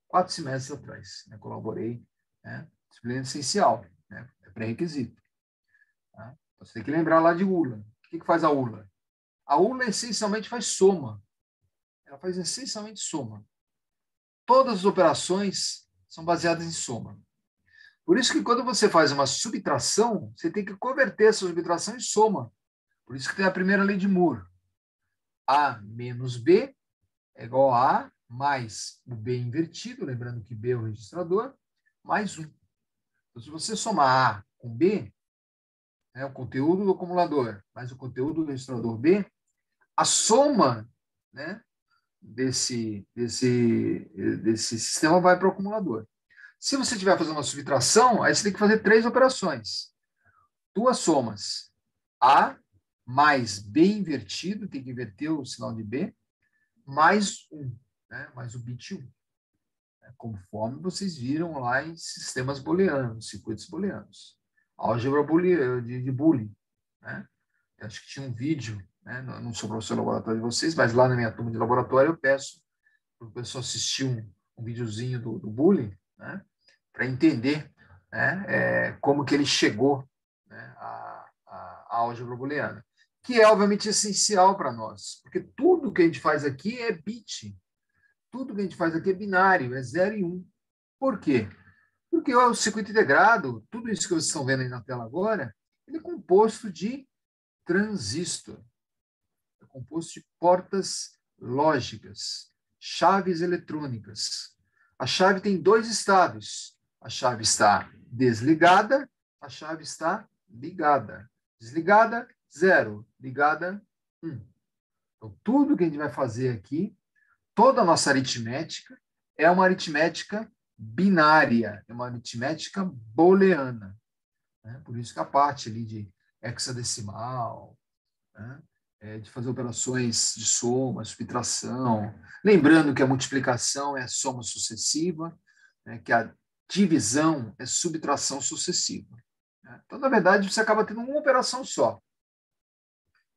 4 semestres atrás, né, colaborei, né, disciplina essencial, né, é pré-requisito. Tá? Então, você tem que lembrar lá de ULA. O que faz a ULA? A ULA essencialmente faz soma. Ela faz essencialmente soma. Todas as operações são baseadas em soma. Por isso que quando você faz uma subtração, você tem que converter essa subtração em soma. Por isso que tem a primeira lei de Moore. A menos B é igual a A mais o B invertido, lembrando que B é o registrador, mais 1. Então, se você somar A com B, né, o conteúdo do acumulador mais o conteúdo do registrador B, a soma, né, desse sistema vai para o acumulador. Se você estiver fazendo uma subtração, aí você tem que fazer 3 operações. 2 somas. A mais B invertido, tem que inverter o sinal de B, mais 1, né? Mais o bit 1. Conforme vocês viram lá em sistemas booleanos, circuitos booleanos. Álgebra de Boolean. Né? Eu acho que tinha um vídeo, né? Não sou professor de laboratório de vocês, mas lá na minha turma de laboratório eu peço para o pessoal assistir um videozinho do Boolean, né? Para entender, né, como que ele chegou, né, à álgebra booleana, que é, obviamente, essencial para nós, porque tudo que a gente faz aqui é bit, tudo que a gente faz aqui é binário, é 0 e 1. Por quê? Porque o circuito integrado, tudo isso que vocês estão vendo aí na tela agora, ele é composto de transistor, é composto de portas lógicas, chaves eletrônicas. A chave tem 2 estados. A chave está desligada, a chave está ligada. Desligada, 0. Ligada, 1. Então, tudo que a gente vai fazer aqui, toda a nossa aritmética, é uma aritmética binária, é uma aritmética booleana. Né? Por isso que a parte ali de hexadecimal, né? De fazer operações de soma, subtração. Lembrando que a multiplicação é soma sucessiva, né? Que a divisão é subtração sucessiva. Né? Então, na verdade, você acaba tendo uma operação só.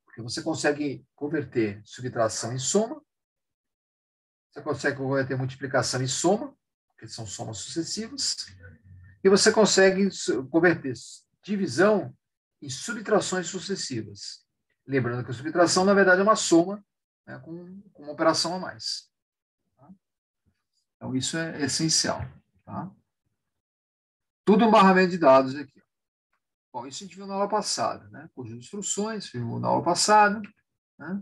Porque você consegue converter subtração em soma, você consegue converter multiplicação em soma, que são somas sucessivas, e você consegue converter divisão em subtrações sucessivas. Lembrando que a subtração, na verdade, é uma soma, né, com uma operação a mais. Tá? Então, isso é essencial. Tá? Tudo um barramento de dados aqui. Bom, isso a gente viu na aula passada. Né? Conjunto de instruções, viu na aula passada. Né?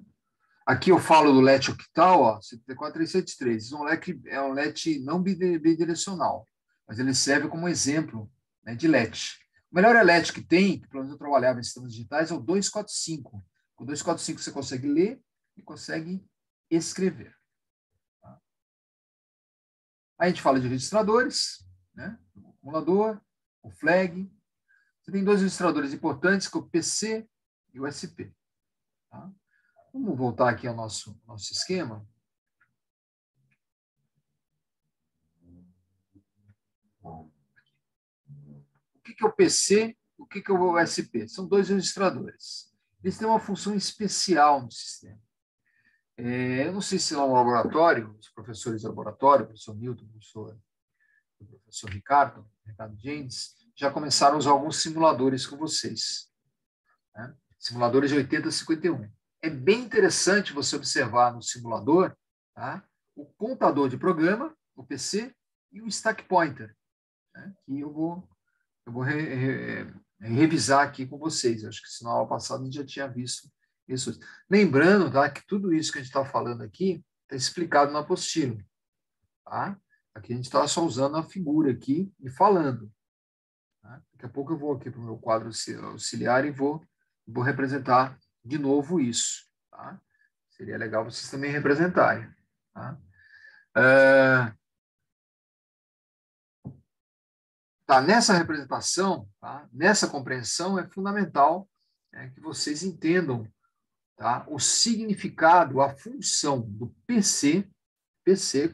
Aqui eu falo do LET octal, ó, 74373. Isso é um LET não bidirecional, mas ele serve como exemplo, né, de LET. O melhor LET que tem, que pelo menos eu trabalhava em sistemas digitais, é o 245. Com o 245 você consegue ler e consegue escrever. Tá? Aí a gente fala de registradores, né? O acumulador, o flag. Você tem 2 registradores importantes, que é o PC e o SP. Tá? Vamos voltar aqui ao nosso esquema. O que é o PC? O que é o SP? São 2 registradores. Eles têm uma função especial no sistema. Eu não sei se lá no laboratório, os professores do laboratório, o professor Milton, o professor Ricardo James, já começaram a usar alguns simuladores com vocês. Né? Simuladores de 8051. É bem interessante você observar no simulador, tá, o contador de programa, o PC, e o stack pointer, né, que eu vou revisar aqui com vocês. Acho que na aula passada a gente já tinha visto isso. Lembrando, tá, que tudo isso que a gente está falando aqui está explicado na apostila. Tá? Aqui a gente está só usando a figura aqui e falando. Tá? Daqui a pouco eu vou aqui para o meu quadro auxiliar e vou representar de novo isso. Tá? Seria legal vocês também representarem. Tá? Nessa representação, tá? Nessa compreensão, é fundamental, né, que vocês entendam, tá, o significado, a função do PC,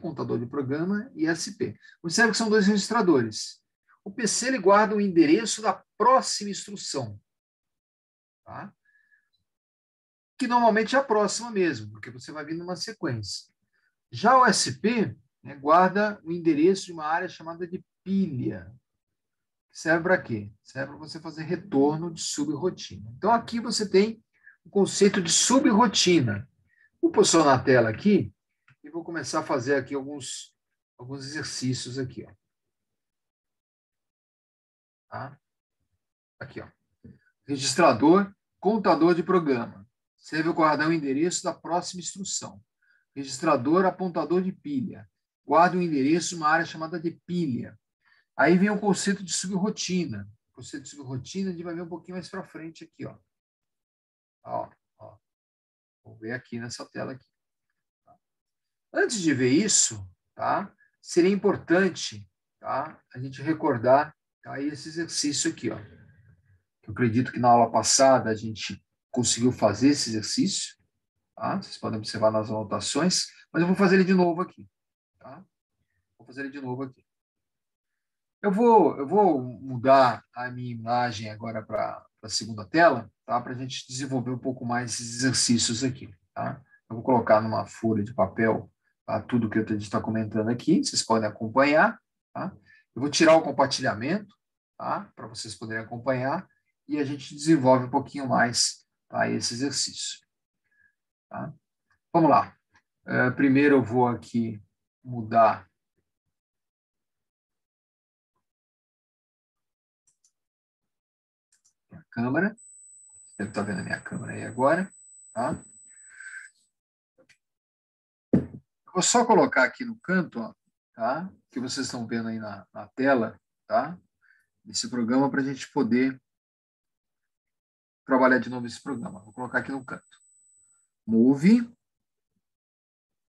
contador de programa, e SP. Observe que são dois registradores. O PC ele guarda o endereço da próxima instrução, tá? Que normalmente é a próxima mesmo, porque você vai vir numa sequência. Já o SP, né, guarda o endereço de uma área chamada de pilha. Serve para quê? Serve para você fazer retorno de subrotina. Então, aqui você tem o conceito de subrotina. Vou pôr na tela aqui e vou começar a fazer aqui alguns exercícios aqui. Ó. Tá? Aqui, ó. Registrador, contador de programa. Serve para guardar o endereço da próxima instrução. Registrador, apontador de pilha. Guarda o endereço de uma área chamada de pilha. Aí vem o conceito de subrotina. O conceito de subrotina a gente vai ver um pouquinho mais para frente aqui. Ó. Ó. Vou ver aqui nessa tela. Aqui. Tá? Antes de ver isso, tá? Seria importante, tá, a gente recordar, tá, esse exercício aqui. Ó. Eu acredito que na aula passada a gente conseguiu fazer esse exercício. Tá? Vocês podem observar nas anotações, mas eu vou fazer ele de novo aqui. Tá? Vou fazer ele de novo aqui. Eu vou mudar a minha imagem agora para a segunda tela, tá? Para a gente desenvolver um pouco mais esses exercícios aqui. Tá? Eu vou colocar numa folha de papel, tá, tudo que a gente está comentando aqui, vocês podem acompanhar. Tá? Eu vou tirar o compartilhamento, tá? Para vocês poderem acompanhar, e a gente desenvolve um pouquinho mais, tá, esse exercício. Tá? Vamos lá. Primeiro eu vou aqui mudar a câmera. Deve estar vendo a minha câmera aí agora. Tá? Eu vou só colocar aqui no canto, ó, tá? Que vocês estão vendo aí na tela, tá? Esse programa para a gente poder trabalhar de novo esse programa. Vou colocar aqui no canto. Move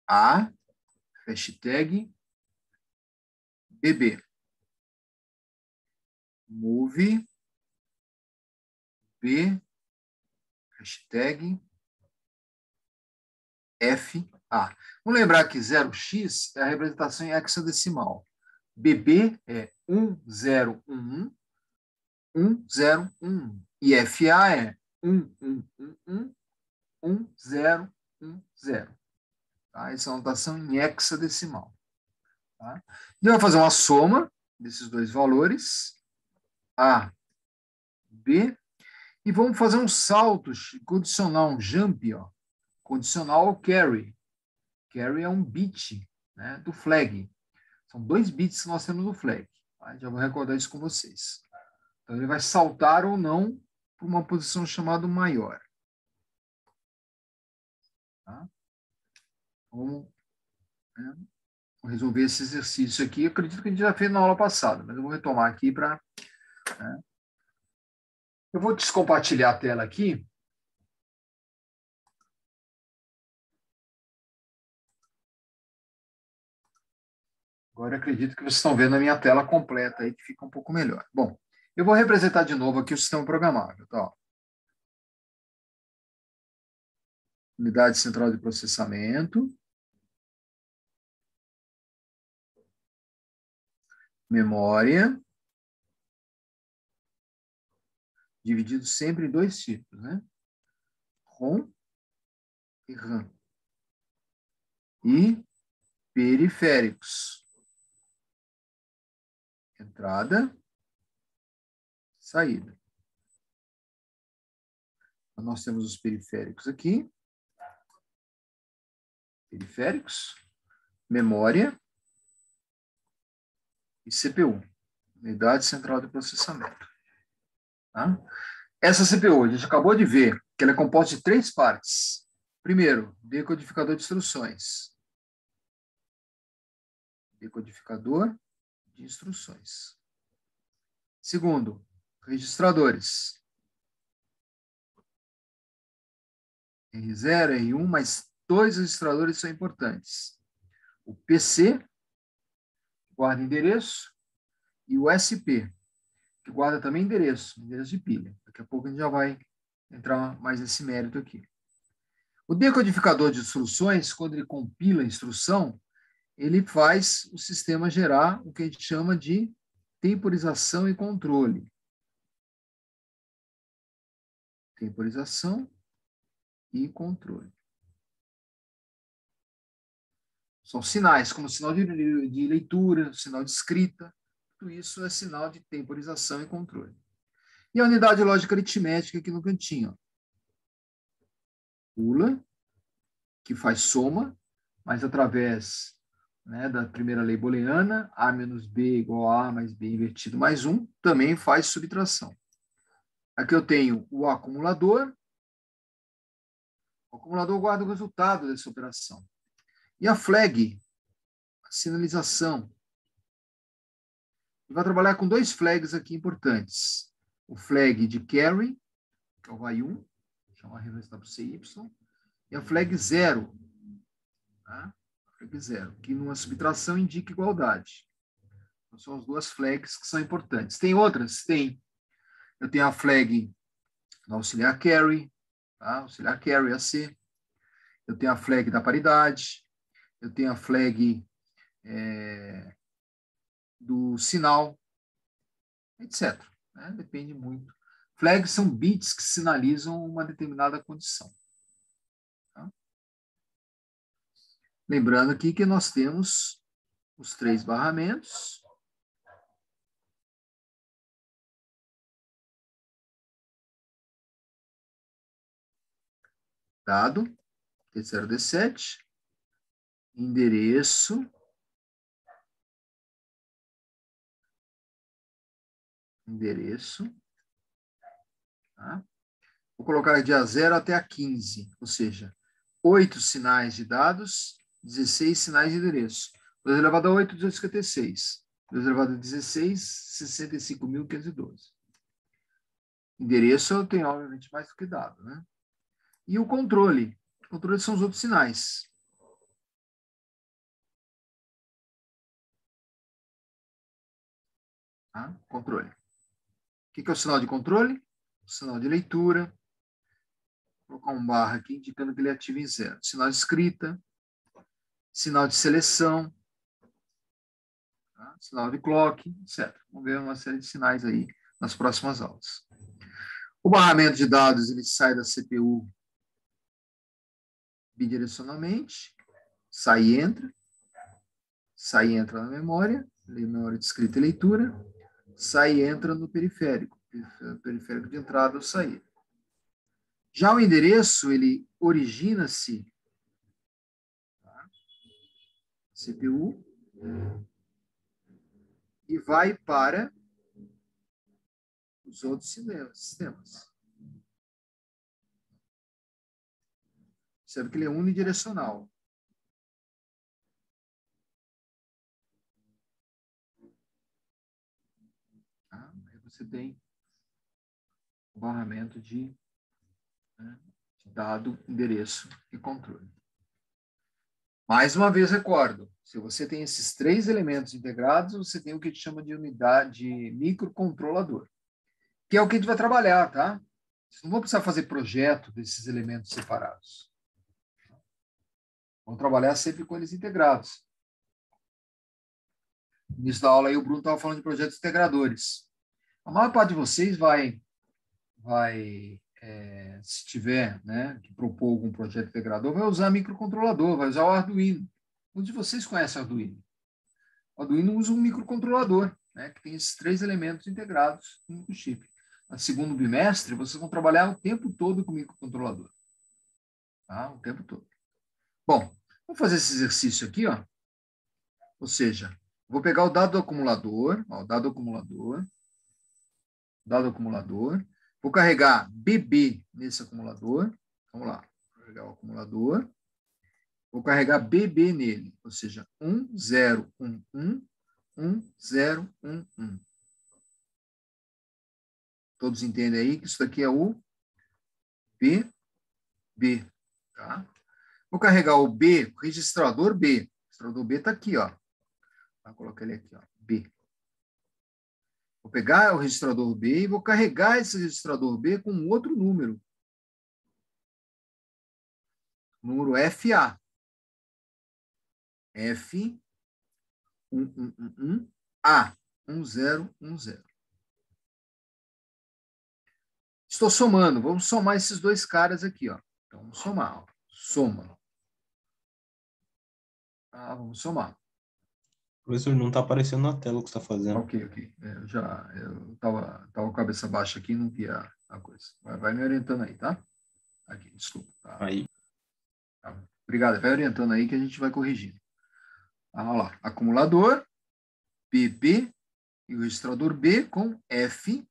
a hashtag BB. Move B hashtag FA. Vamos lembrar que 0x é a representação em hexadecimal. BB é 1011, 1011. E FA é 1111, 1010. Tá? Essa é a notação em hexadecimal. Tá? A gente vai fazer uma soma desses dois valores, A, B, e vamos fazer um salto condicional, um jump, ó, condicional ao carry. Carry é um bit, né, do flag. São 2 bits que nós temos no flag. Tá? Já vou recordar isso com vocês. Então, ele vai saltar ou não para uma posição chamada maior. Tá? Vamos resolver esse exercício aqui. Eu acredito que a gente já fez na aula passada, mas eu vou retomar aqui para... Né? Eu vou descompartilhar a tela aqui. Agora eu acredito que vocês estão vendo a minha tela completa aí, que fica um pouco melhor. Bom, eu vou representar de novo aqui o sistema programável. Tá? Unidade central de processamento. Memória. Dividido sempre em 2 tipos, né? ROM e RAM. E periféricos. Entrada, saída. Então, nós temos os periféricos aqui. Periféricos, memória e CPU, unidade central de processamento. Tá? Essa CPU, a gente acabou de ver que ela é composta de 3 partes. Primeiro, decodificador de instruções. decodificador de instruções. Segundo, registradores. R0, R1, mas 2 registradores são importantes. O PC, que guarda endereço, e o SP, que guarda também endereço de pilha. Daqui a pouco a gente já vai entrar mais nesse mérito aqui. O decodificador de instruções, quando ele compila a instrução, ele faz o sistema gerar o que a gente chama de temporização e controle. Temporização e controle. São sinais, como sinal de leitura, sinal de escrita, tudo isso é sinal de temporização e controle. E a unidade lógica aritmética aqui no cantinho. Pula, que faz soma, mas através, né, da primeira lei booleana, A menos B igual a A mais B invertido mais 1, também faz subtração. Aqui eu tenho o acumulador. O acumulador guarda o resultado dessa operação. E a flag, a sinalização. Vai trabalhar com 2 flags aqui importantes. O flag de carry, que é o vai 1, chama a reversa CY, e a flag 0, tá? Flag 0, que numa subtração indica igualdade. Então, são as 2 flags que são importantes. Tem outras? Tem. Eu tenho a flag do auxiliar carry, tá? Auxiliar carry, AC. Eu tenho a flag da paridade. Eu tenho a flag do sinal, etc. Né? Depende muito. Flags são bits que sinalizam uma determinada condição. Tá? Lembrando aqui que nós temos os 3 barramentos. Dado, T0, D7, endereço, tá? Vou colocar de A0 até A15, ou seja, 8 sinais de dados, 16 sinais de endereço. 2 elevado a 8, 256. 2 elevado a 16, 65.512. Endereço eu tenho, obviamente, mais do que dado, né? E o controle. O controle são os outros sinais. Tá? Controle. O que é o sinal de controle? O sinal de leitura. Vou colocar um barra aqui, indicando que ele é ativo em 0. Sinal de escrita. Sinal de seleção. Tá? Sinal de clock, etc. Vamos ver uma série de sinais aí nas próximas aulas. O barramento de dados, ele sai da CPU bidirecionalmente, sai e entra na memória de escrita e leitura, sai e entra no periférico de entrada ou saída. Já o endereço, ele origina-se, tá? CPU, e vai para os outros sistemas. Percebe que ele é unidirecional. Tá? Aí você tem o barramento de dado, endereço e controle. Mais uma vez, recordo, se você tem esses 3 elementos integrados, você tem o que a gente chama de unidade de microcontrolador, que é o que a gente vai trabalhar, tá? Vocês não vão precisar fazer projeto desses elementos separados. Vão trabalhar sempre com eles integrados. No início da aula aí, o Bruno estava falando de projetos integradores. A maior parte de vocês vai se tiver, né, que propor algum projeto integrador, vai usar microcontrolador, vai usar o Arduino. Muitos de vocês conhecem o Arduino. O Arduino usa um microcontrolador, né, que tem esses 3 elementos integrados no chip. No segundo bimestre, vocês vão trabalhar o tempo todo com o microcontrolador. Tá? O tempo todo. Bom, vamos fazer esse exercício aqui, ó. Ou seja, vou pegar o dado do acumulador, ó, dado acumulador, vou carregar BB nesse acumulador. Vamos lá, vou carregar o acumulador, Vou carregar BB nele, ou seja, 1, 0, 1, 1, 1, 0, 1, 1. Todos entendem aí que isso daqui é o BB, tá? Vou carregar o B, o registrador B. O registrador B está aqui, ó. Vou colocar ele aqui, ó, B. Vou pegar o registrador B e vou carregar esse registrador B com um outro número. Número FA. F 1 A 1010. Estou somando. Vamos somar esses dois caras aqui, ó. Então vamos somar, ó. Soma. Vamos somar. Professor, não está aparecendo na tela o que você está fazendo. Ok. Eu estava com a cabeça baixa aqui e não via a coisa. Vai me orientando aí, tá? Aqui, desculpa. Tá? Aí. Tá. Obrigado. Vai orientando aí que a gente vai corrigindo. Olha lá. Acumulador, BB e o registrador B com F.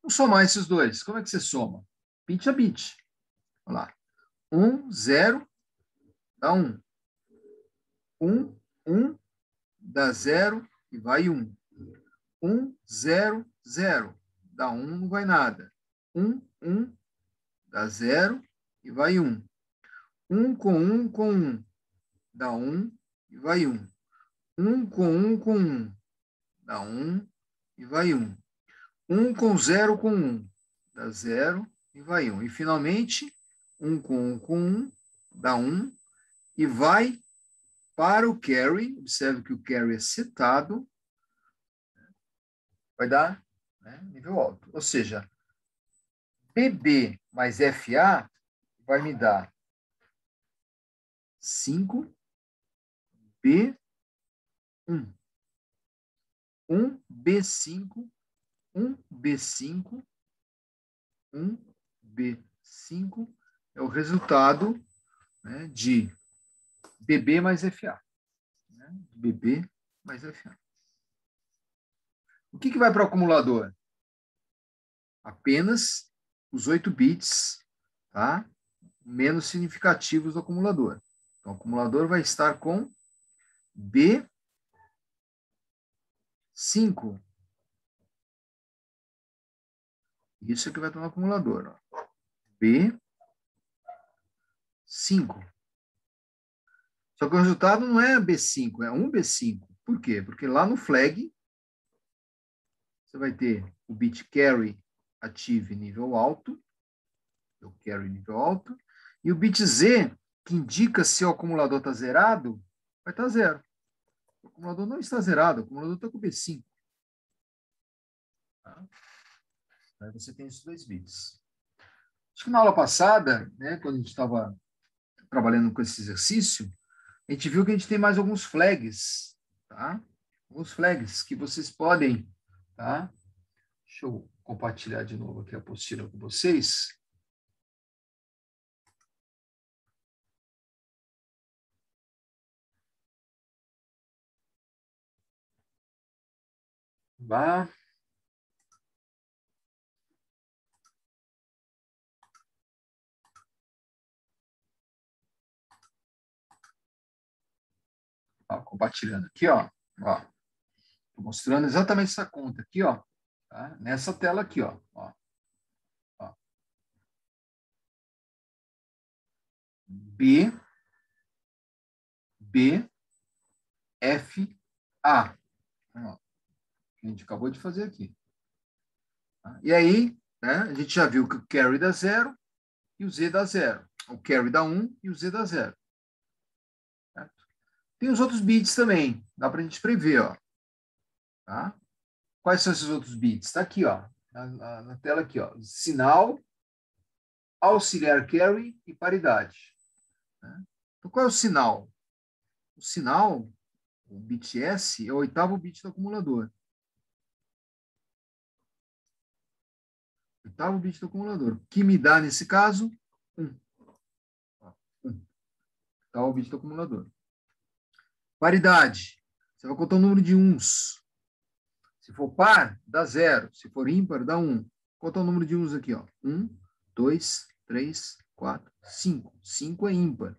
Vamos somar esses dois. Como é que você soma? Bit a bit. Olha lá. 1, 0, dá 1. 1, 1, dá 0 e vai 1. 1, 0, 0. Dá 1, não vai nada. 1, 1, dá 0 e vai 1. 1 com 1 com 1. Dá 1 e vai 1. 1 com 1 com 1. Dá 1 e vai 1. 1 com 0 com 1. Dá 0 e vai 1. E, finalmente, 1 com 1 com 1. Dá 1 e vai para o carry. Observe que o carry é setado. Vai dar, né, nível alto. Ou seja, BB mais FA vai me dar 5B1. 1B5. 1B5. 1B5 é o resultado, né, de BB mais FA. Né? BB mais FA. O que vai para o acumulador? Apenas os 8 bits, tá? Menos significativos do acumulador. Então, o acumulador vai estar com B5. Isso é que vai estar no acumulador. Ó. B5. Só que o resultado não é B5, é 1B5. Por quê? Porque lá no flag, você vai ter o bit carry ative nível alto, o carry nível alto, e o bit Z, que indica se o acumulador está zerado, vai estar 0. O acumulador não está zerado, o acumulador está com B5. Tá? Aí você tem esses 2 bits. Acho que na aula passada, né, quando a gente estava trabalhando com esse exercício, a gente viu que a gente tem mais alguns flags, tá? Alguns flags que vocês podem, tá? Deixa eu compartilhar de novo aqui a apostila com vocês. Vá. Compartilhando aqui, ó. Estou mostrando exatamente essa conta aqui, ó. Tá? Nessa tela aqui, ó. B, F, A. Ó, que a gente acabou de fazer aqui. Tá? E aí, né, a gente já viu que o carry dá 0 e o Z dá 0. O carry dá 1 e o Z dá 0. Certo? Tem os outros bits também. Dá para a gente prever, ó. Tá? Quais são esses outros bits? Está aqui, ó. Na tela aqui, ó. Sinal, auxiliar carry e paridade. Né? Então, qual é o sinal? O sinal, o bit S, é o 8º bit do acumulador. 8º bit do acumulador. Que me dá, nesse caso, 1. 8º bit do acumulador. Paridade. Você vai contar o número de uns. Se for par, dá 0. Se for ímpar, dá 1. Conta o número de uns aqui, ó. 1, 2, 3, 4, 5. 5 é ímpar.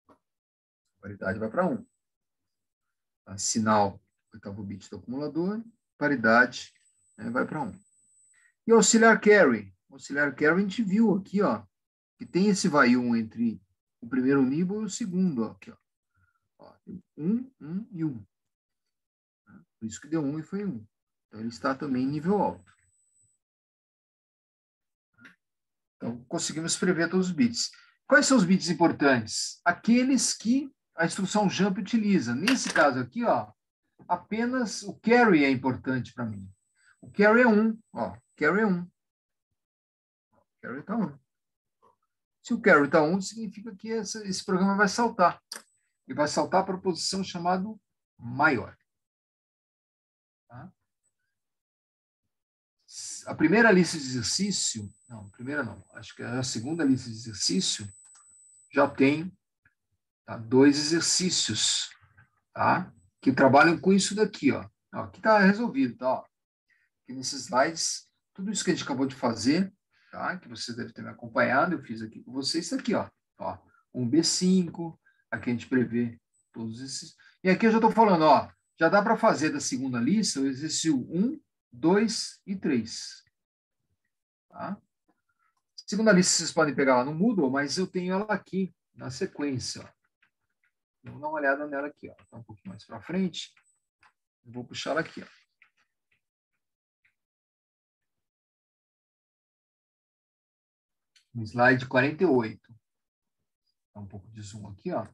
A paridade vai para 1. Tá? Sinal, oitavo bit do acumulador, paridade, né, vai para 1. E auxiliar carry? O auxiliar carry a gente viu aqui, ó, que tem esse vai 1 entre o primeiro nível e o segundo, ó, aqui, ó. 1, 1 e 1. Por isso que deu 1 e foi 1. Então, ele está também em nível alto. Então, conseguimos escrever todos os bits. Quais são os bits importantes? Aqueles que a instrução jump utiliza. Nesse caso aqui, ó, apenas o carry é importante para mim. O carry é 1. Ó, carry é 1. O carry está 1. Se o carry está 1, significa que esse programa vai saltar. Ele vai saltar para a posição chamada maior. Tá? A primeira lista de exercício, não, a primeira não, acho que a segunda lista de exercício já tem, tá, 2 exercícios, tá, que trabalham com isso daqui, ó. Aqui está resolvido, tá? Ó. Aqui nesses slides, tudo isso que a gente acabou de fazer, tá, que você deve ter me acompanhado, eu fiz aqui com vocês, isso aqui, ó, 1B5, aqui a gente prevê todos esses. E aqui eu já estou falando, ó, já dá para fazer da segunda lista o exercício 1, 2 e 3. Tá? Segunda lista vocês podem pegar lá no Moodle, mas eu tenho ela aqui na sequência. Ó. Vamos dar uma olhada nela aqui. Está um pouquinho mais para frente. Eu vou puxar ela aqui. Ó. No slide 48. Dá um pouco de zoom aqui. Ó.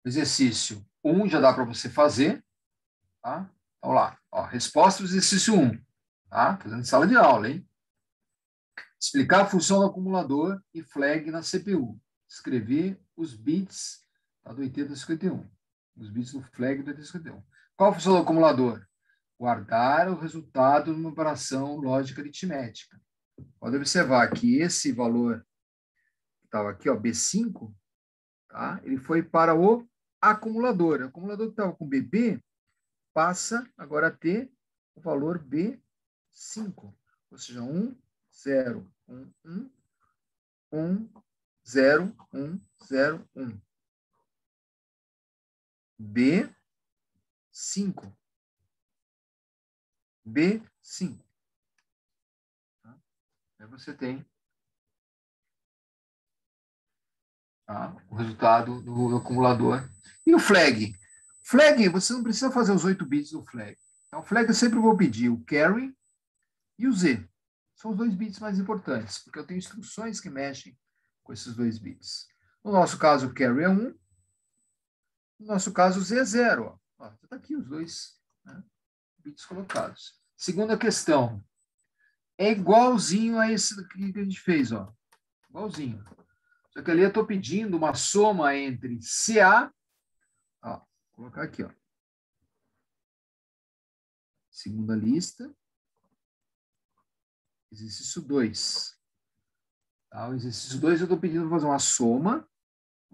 Exercício 1 já dá para você fazer. Tá? Vamos lá. Ó, resposta do exercício 1. Tá? Fazendo sala de aula, hein? Explicar a função do acumulador e flag na CPU. Escrever os bits, tá, do 8051. Os bits do flag do 8051. Qual a função do acumulador? Guardar o resultado numa operação lógica aritmética. Pode observar que esse valor que estava aqui, ó, B5, tá? Ele foi para o acumulador. O acumulador que estava com BB passa agora a ter o valor B5. Ou seja, 1, 0, 1, 1, 1, 0, 1, 0, 1. B5. B5. Tá? Aí você tem, tá, o resultado do acumulador. E o flag? Flag, você não precisa fazer os 8 bits do flag. Então, o flag eu sempre vou pedir o carry e o Z. São os 2 bits mais importantes, porque eu tenho instruções que mexem com esses 2 bits. No nosso caso, o carry é 1. No nosso caso, o Z é 0. Já está aqui os 2, né, bits colocados. Segunda questão. É igualzinho a esse daqui que a gente fez. Ó. Igualzinho. Só que ali eu estou pedindo uma soma entre CA. Ó, vou colocar aqui. Ó. Segunda lista. Exercício 2. Tá? O exercício 2 eu estou pedindo para fazer uma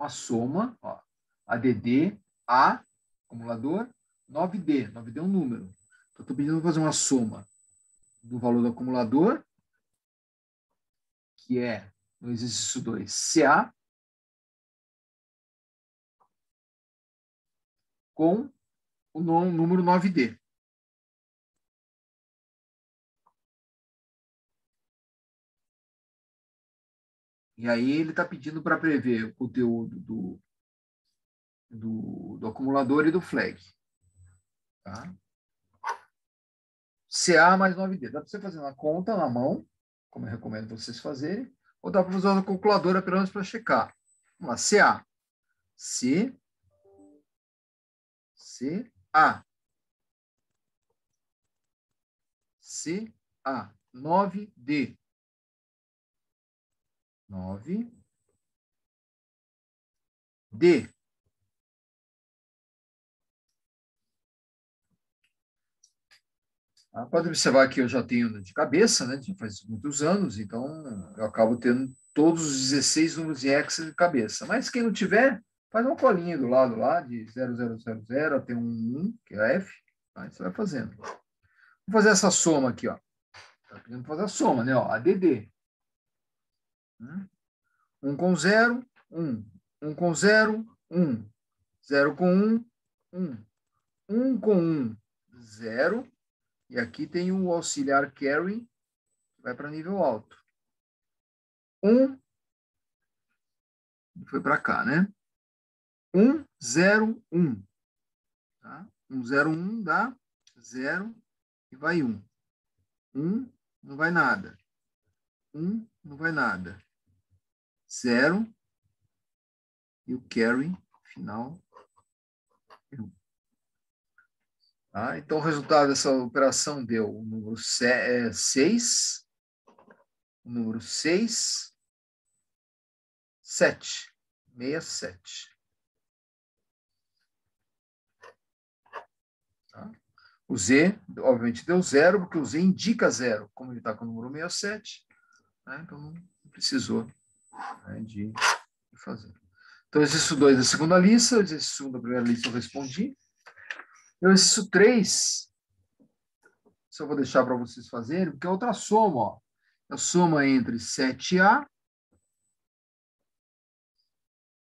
soma, ó, ADD, A, acumulador, 9D. 9D é um número. Então, estou pedindo para fazer uma soma do valor do acumulador, que é, no exercício 2, CA, com o número 9D. E aí ele está pedindo para prever o conteúdo do acumulador e do flag. Tá? CA mais 9D. Dá para você fazer uma conta na mão, como eu recomendo vocês fazerem, ou dá para usar uma calculadora apenas para checar. Vamos lá, CA. CA. 9D. 9D. Pode observar que eu já tenho de cabeça, né? Já faz muitos anos, então eu acabo tendo todos os 16 números em hexa de cabeça. Mas quem não tiver, faz uma colinha do lado lá, de 0000 até 1, que é F, tá? Você vai fazendo. Vou fazer essa soma aqui, ó. Está querendo fazer a soma, né? Ó, ADD. 1 com 0, 1. 1 com 0, 1. 0 com 1, 1. 1 com 1, 0. E aqui tem o auxiliar carry, que vai para nível alto. 1, foi para cá, né? 1, 0, 1. Tá? 1, 0, 1 dá 0 e vai 1. 1 não vai nada. 1 não vai nada. 0 e o carry final é 1. Tá? Então, o resultado dessa operação deu o número 6, o número 6, 7, 67. Tá? O Z, obviamente, deu 0, porque o Z indica 0, como ele está com o número 67, né? Então não precisou, né, de fazer. Então, exercício 2 da segunda lista, exercício 1 da primeira lista eu respondi. O exercício 3, só vou deixar para vocês fazerem, porque é outra soma, ó. A soma entre 7A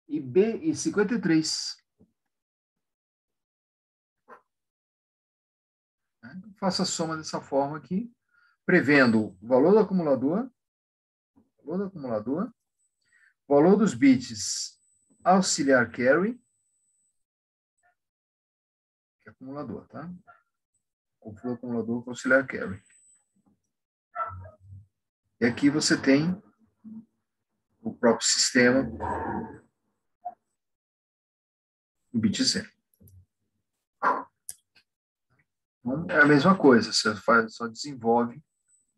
e B e 53. Faço a soma dessa forma aqui, prevendo o valor do acumulador, valor dos bits auxiliar carry, que é acumulador, tá? Confio o acumulador com auxiliar carry. E aqui você tem o próprio sistema, o bit 0. Então, é a mesma coisa, você só desenvolve,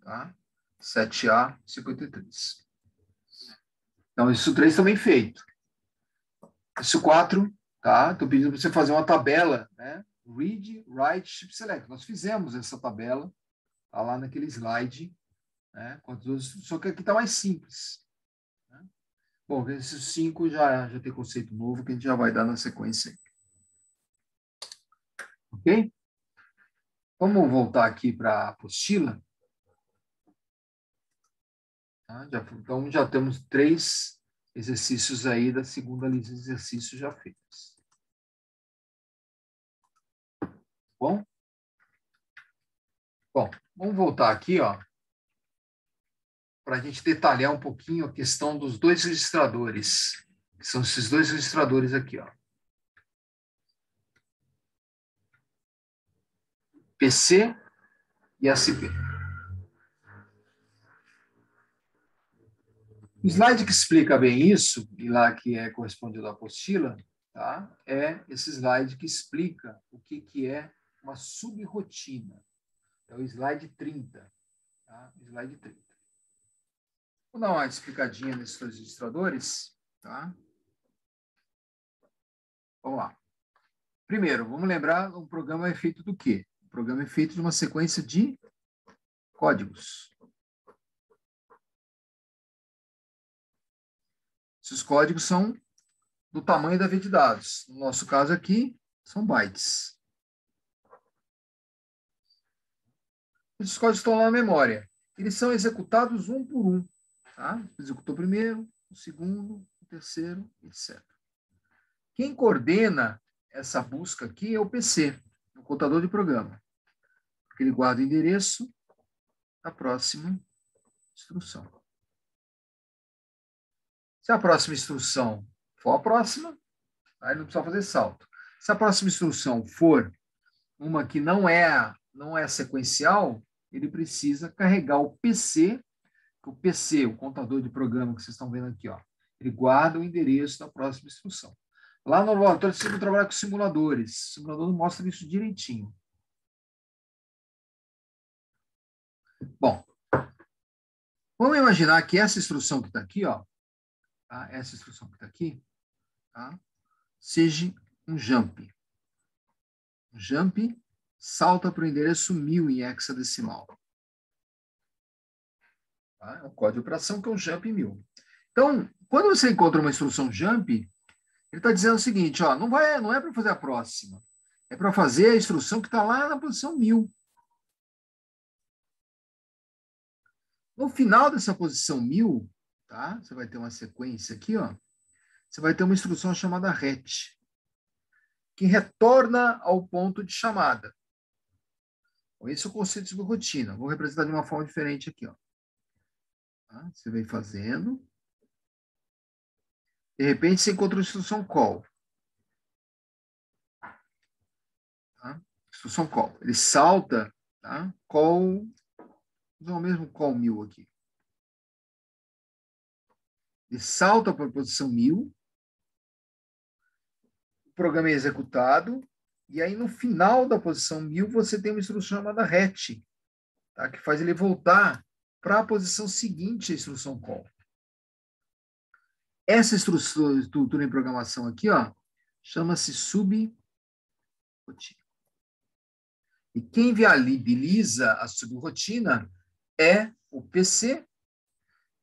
tá? 7A, 53. Então, isso 3 também feito. Isso 4, tá? Estou pedindo para você fazer uma tabela, né? Read, Write, Shift, Select. Nós fizemos essa tabela, tá lá naquele slide, né? Só que aqui está mais simples. Né? Bom, esses 5 já tem conceito novo que a gente já vai dar na sequência. Ok? Vamos voltar aqui para a apostila. Tá? Então, já temos 3 exercícios aí da segunda lista de exercícios já feitos. Bom, vamos voltar aqui, ó, para a gente detalhar um pouquinho a questão dos 2 registradores, que são esses 2 registradores aqui, ó. PC e SP. O slide que explica bem isso, e lá que é correspondido à apostila, tá? É esse slide que explica o que é uma subrotina. É o slide 30. Tá? Slide 30. Vou dar uma explicadinha nesses 2 registradores. Tá? Vamos lá. Primeiro, vamos lembrar, um programa é feito do quê? O programa é feito de uma sequência de códigos. Esses códigos são do tamanho da via de dados. No nosso caso aqui, são bytes. Esses códigos estão lá na memória. Eles são executados um por um. Tá? Executou o primeiro, o segundo, o terceiro, etc. Quem coordena essa busca aqui é o PC, o contador de programa. Porque ele guarda o endereço da próxima instrução. Se a próxima instrução for a próxima, aí não precisa fazer salto. Se a próxima instrução for uma que não é sequencial, ele precisa carregar o PC, o contador de programa que vocês estão vendo aqui, ó, ele guarda o endereço da próxima instrução. Lá no laboratório, você vai trabalhar com simuladores. O simulador mostra isso direitinho. Bom, vamos imaginar que essa instrução que está aqui, ó, tá? Essa instrução que está aqui, tá? Seja um jump. Um jump salta para o endereço 1000 em hexadecimal. Tá? É um código de operação que é um jump 1000. Então, quando você encontra uma instrução jump, ele está dizendo o seguinte, ó, não é para fazer a próxima, é para fazer a instrução que está lá na posição 1000. No final dessa posição 1000, tá? Você vai ter uma sequência aqui, ó. Você vai ter uma instrução chamada RET, que retorna ao ponto de chamada. Então, esse é o conceito de subrotina. Vou representar de uma forma diferente aqui, ó. Tá? Você vem fazendo. De repente, você encontra a instrução call. Tá? Instrução call. Ele salta, tá? Call, vou usar o mesmo call 1000 aqui. Ele salta para a posição 1000. O programa é executado. E aí, no final da posição 1000, você tem uma instrução chamada RET, tá? Que faz ele voltar para a posição seguinte à instrução call. Essa estrutura em programação aqui, ó, chama-se subrotina. E quem viabiliza a subrotina é o PC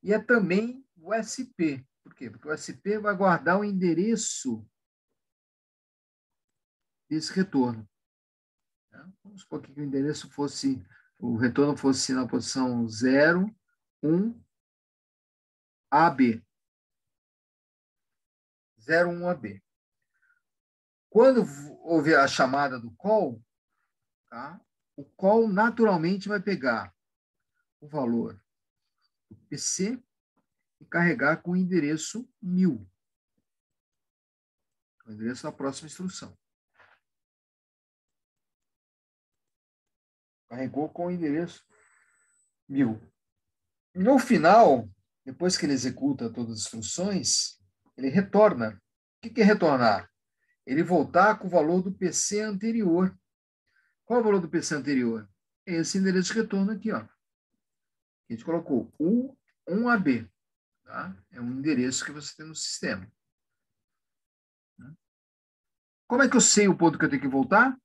e é também o SP. Por quê? Porque o SP vai guardar o endereço desse retorno. Vamos supor que o endereço fosse, o retorno fosse na posição 0, 1, AB. 0, 1, AB. Quando houver a chamada do call, tá? O call naturalmente vai pegar o valor do PC e carregar com o endereço 1000. O endereço da próxima instrução. Carregou com o endereço 1000. No final, depois que ele executa todas as instruções, ele retorna. O que é retornar? Ele voltar com o valor do PC anterior. Qual é o valor do PC anterior? Esse endereço de retorno aqui, ó. A gente colocou 1AB. Tá? É um endereço que você tem no sistema. Como é que eu sei o ponto que eu tenho que voltar?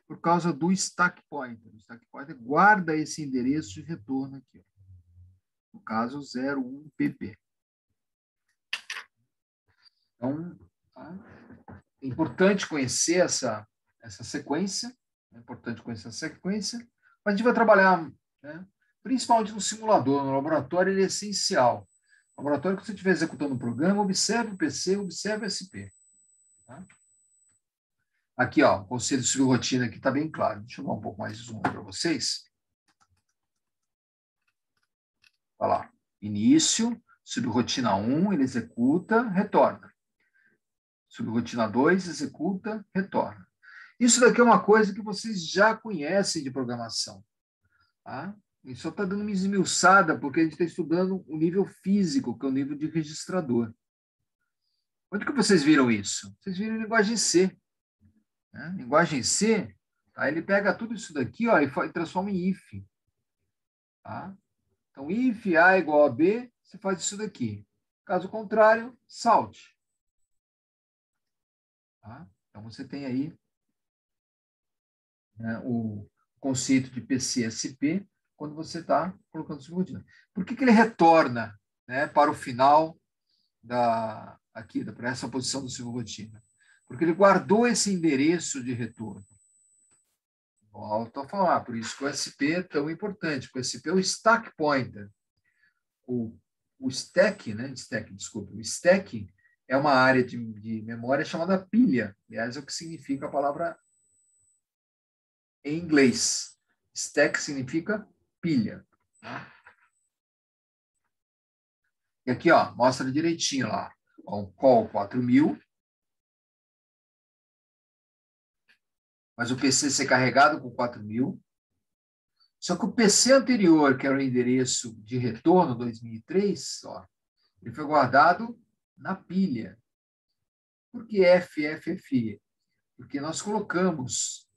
Por causa do stack pointer. O stack pointer guarda esse endereço de retorno aqui. Ó. No caso, 01PP. Então, tá? É importante conhecer essa sequência. É importante conhecer essa sequência. Mas a gente vai trabalhar, né, principalmente no simulador. No laboratório, ele é essencial. No laboratório, quando você estiver executando o programa, observe o PC, observe o SP. Tá? Aqui, ó, o conceito de subrotina aqui está bem claro. Deixa eu dar um pouco mais de zoom para vocês. Olha lá. Início, subrotina 1, ele executa, retorna. Subrotina 2, executa, retorna. Isso daqui é uma coisa que vocês já conhecem de programação. Tá? E só está dando uma esmiuçada, porque a gente está estudando o nível físico, que é o nível de registrador. Onde que vocês viram isso? Vocês viram em linguagem C. Né? Linguagem C, tá? Ele pega tudo isso daqui, ó, e transforma em if. Tá? Então, if A igual a B, você faz isso daqui. Caso contrário, salte. Tá? Então, você tem aí, né, o conceito de PCSP quando você está colocando subrotina. Por que ele retorna, né, para o final para essa posição do subrotina? Porque ele guardou esse endereço de retorno. Volto a falar, por isso que o SP é tão importante, porque o SP é o stack pointer. O stack, né? O stack é uma área de memória chamada pilha. Aliás, é o que significa a palavra em inglês. Stack significa pilha. Tá? E aqui, ó, mostra direitinho lá. O call 4000. Mas o PC ser carregado com 4000. Só que o PC anterior, que era o endereço de retorno 2003, ó, ele foi guardado na pilha. Por que FFF? Porque nós colocamos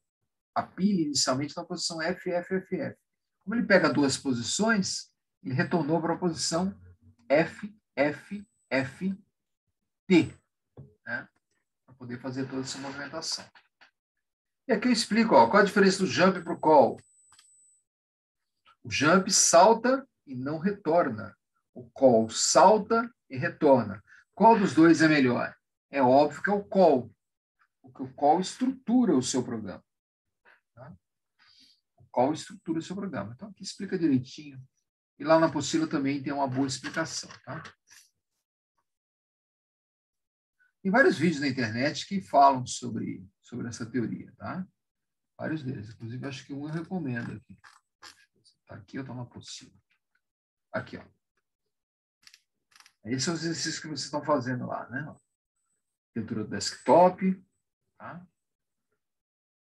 a pilha inicialmente na posição FFFF. Como ele pega duas posições, ele retornou para a posição FFFT, né? Para poder fazer toda essa movimentação. E aqui eu explico, ó, qual a diferença do jump para o call. O jump salta e não retorna. O call salta e retorna. Qual dos dois é melhor? É óbvio que é o call, porque o call estrutura o seu programa. Tá? O call estrutura o seu programa. Então, aqui explica direitinho E lá na apostila também tem uma boa explicação, tá? Tem vários vídeos na internet que falam sobre essa teoria, tá? Vários deles. Inclusive, acho que um eu recomendo aqui. Tá aqui ou tá na apostila? Aqui, ó. Esses são os exercícios que vocês estão fazendo lá, né? Arquitetura do desktop, tá?